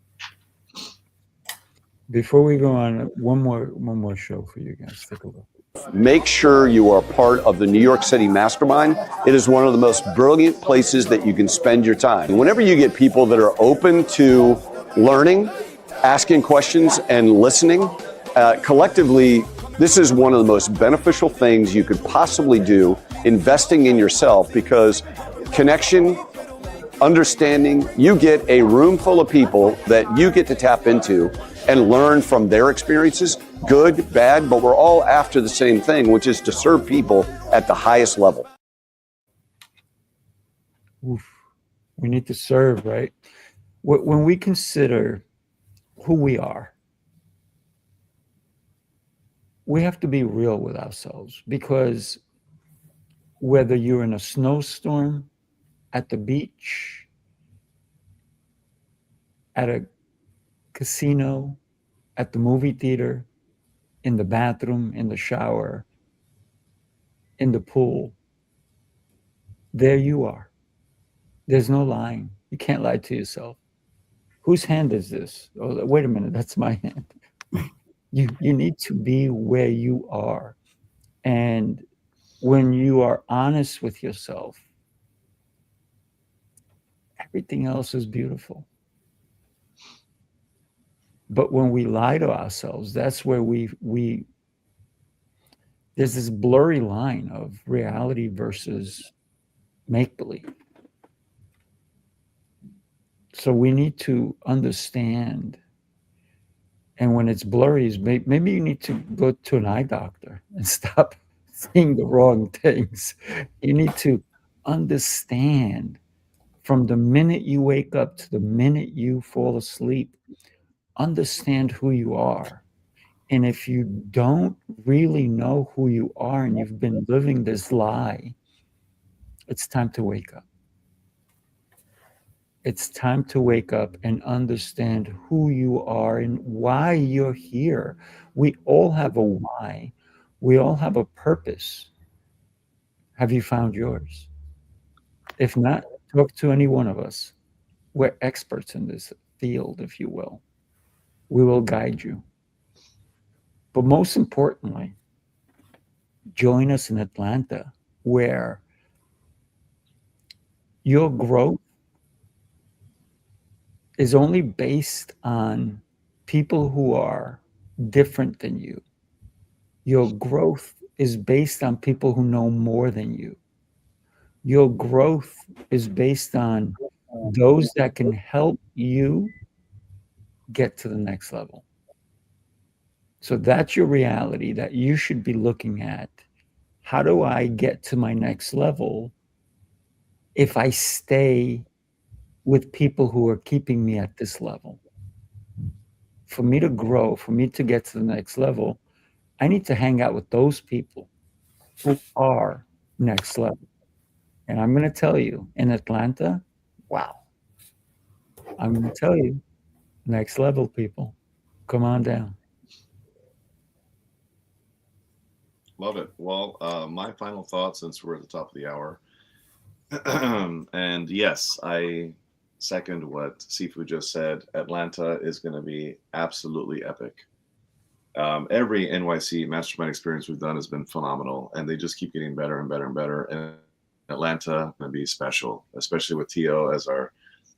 Speaker 2: Before we go on, one more show for you guys. Take a look.
Speaker 8: Make sure you are part of the New York City Mastermind. It is one of the most brilliant places that you can spend your time. Whenever you get people that are open to learning, asking questions, and listening, collectively, this is one of the most beneficial things you could possibly do, investing in yourself, because connection, understanding, you get a room full of people that you get to tap into and learn from their experiences, good, bad, but we're all after the same thing, which is to serve people at the highest level.
Speaker 2: Oof. We need to serve, right? When we consider who we are, we have to be real with ourselves, because whether you're in a snowstorm, at the beach, at a casino, at the movie theater, in the bathroom, in the shower, in the pool, there you are. There's no lying. You can't lie to yourself. Whose hand is this? Oh, wait a minute, that's my hand. You need to be where you are. And when you are honest with yourself, everything else is beautiful. But when we lie to ourselves, that's where we there's this blurry line of reality versus make-believe. So we need to understand. And when it's blurry, maybe you need to go to an eye doctor and stop seeing the wrong things. You need to understand from the minute you wake up to the minute you fall asleep, understand who you are. And if you don't really know who you are and you've been living this lie, It's time to wake up. It's time to wake up and understand who you are and why you're here. We all have a why. We all have a purpose. Have you found yours? If not, talk to any one of us. We're experts in this field, if you will. We will guide you. But most importantly, join us in Atlanta, where your growth is only based on people who are different than you. Your growth is based on people who know more than you. Your growth is based on those that can help you get to the next level. So that's your reality that you should be looking at. How do I get to my next level if I stay with people who are keeping me at this level? For me to grow, for me to get to the next level, I need to hang out with those people who are next level. And I'm going to tell you, in Atlanta, wow. I'm going to tell you, next level people, come on down.
Speaker 4: Love it. Well, my final thought, since we're at the top of the hour, and yes, I second what Sifu just said. Atlanta is going to be absolutely epic. Every NYC mastermind experience we've done has been phenomenal, and they just keep getting better and better and better. And Atlanta going to be special, especially with Tio as our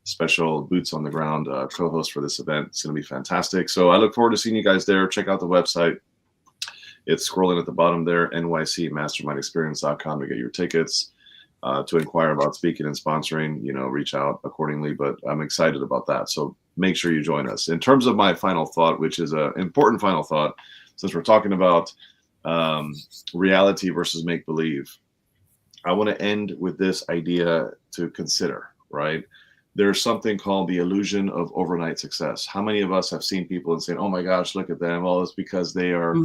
Speaker 4: special boots on the ground co-host for this event. It's going to be fantastic. So I look forward to seeing you guys there. Check out the website. It's scrolling at the bottom there, nycmastermindexperience.com to get your tickets. To inquire about speaking and sponsoring, reach out accordingly. But I'm excited about that. So make sure you join us. In terms of my final thought, which is an important final thought, since we're talking about reality versus make-believe, I want to end with this idea to consider, right? There's something called the illusion of overnight success. How many of us have seen people and saying, oh my gosh, look at them. Well, it's because they are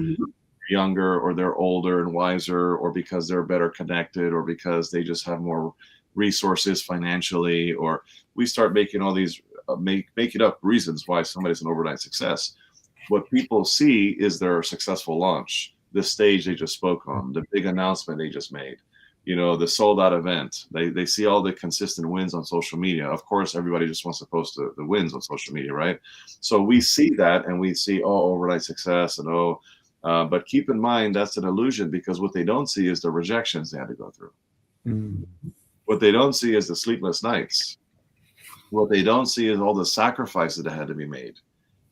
Speaker 4: younger, or they're older and wiser, or because they're better connected, or because they just have more resources financially, or we start making all these making up reasons why somebody's an overnight success. What people see is their successful launch, the stage they just spoke on, the big announcement they just made, the sold out event. They see all the consistent wins on social media. Of course, everybody just wants to post the wins on social media, right? So we see that and we see, overnight success and but keep in mind, that's an illusion, because what they don't see is the rejections they had to go through. What they don't see is the sleepless nights. What they don't see is all the sacrifices that had to be made,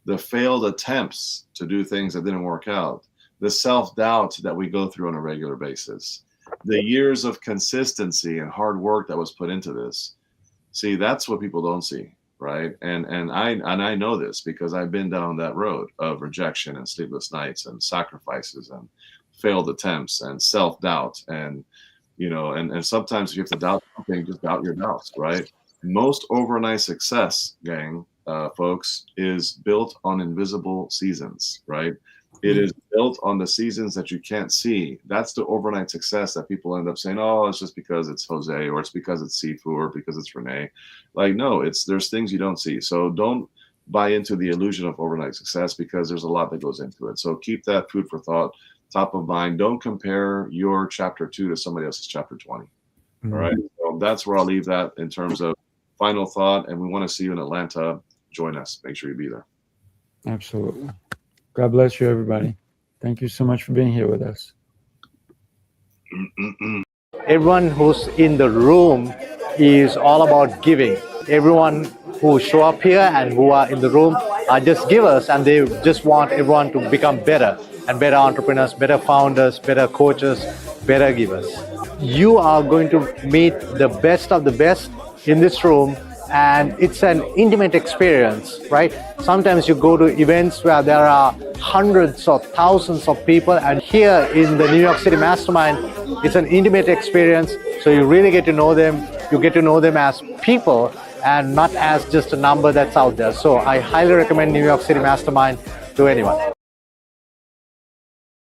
Speaker 4: the failed attempts to do things that didn't work out, the self-doubt that we go through on a regular basis, the years of consistency and hard work that was put into this. See, that's what people don't see. Right. And I know this because I've been down that road of rejection and sleepless nights and sacrifices and failed attempts and self-doubt. And, and sometimes if you have to doubt something, just doubt your doubts. Right. Most overnight success, gang, folks, is built on invisible seasons. Right. It is built on the seasons that you can't see. That's the overnight success that people end up saying, oh, it's just because it's Jose, or it's because it's Sifu, or because it's Renee. Like, no, there's things you don't see. So don't buy into the illusion of overnight success, because there's a lot that goes into it. So keep that food for thought top of mind. Don't compare your chapter 2 to somebody else's chapter 20. All right. So that's where I'll leave that in terms of final thought. And we want to see you in Atlanta. Join us. Make sure you be there.
Speaker 2: Absolutely. God bless you, everybody. Thank you so much for being here with us.
Speaker 9: Everyone who's in the room is all about giving. Everyone who show up here and who are in the room are just givers, and they just want everyone to become better and better entrepreneurs, better founders, better coaches, better givers. You are going to meet the best of the best in this room, and it's an intimate experience, right? Sometimes you go to events where there are hundreds or thousands of people, and here in the New York City Mastermind, it's an intimate experience. So you really get to know them. You get to know them as people and not as just a number that's out there. So I highly recommend New York City Mastermind to anyone.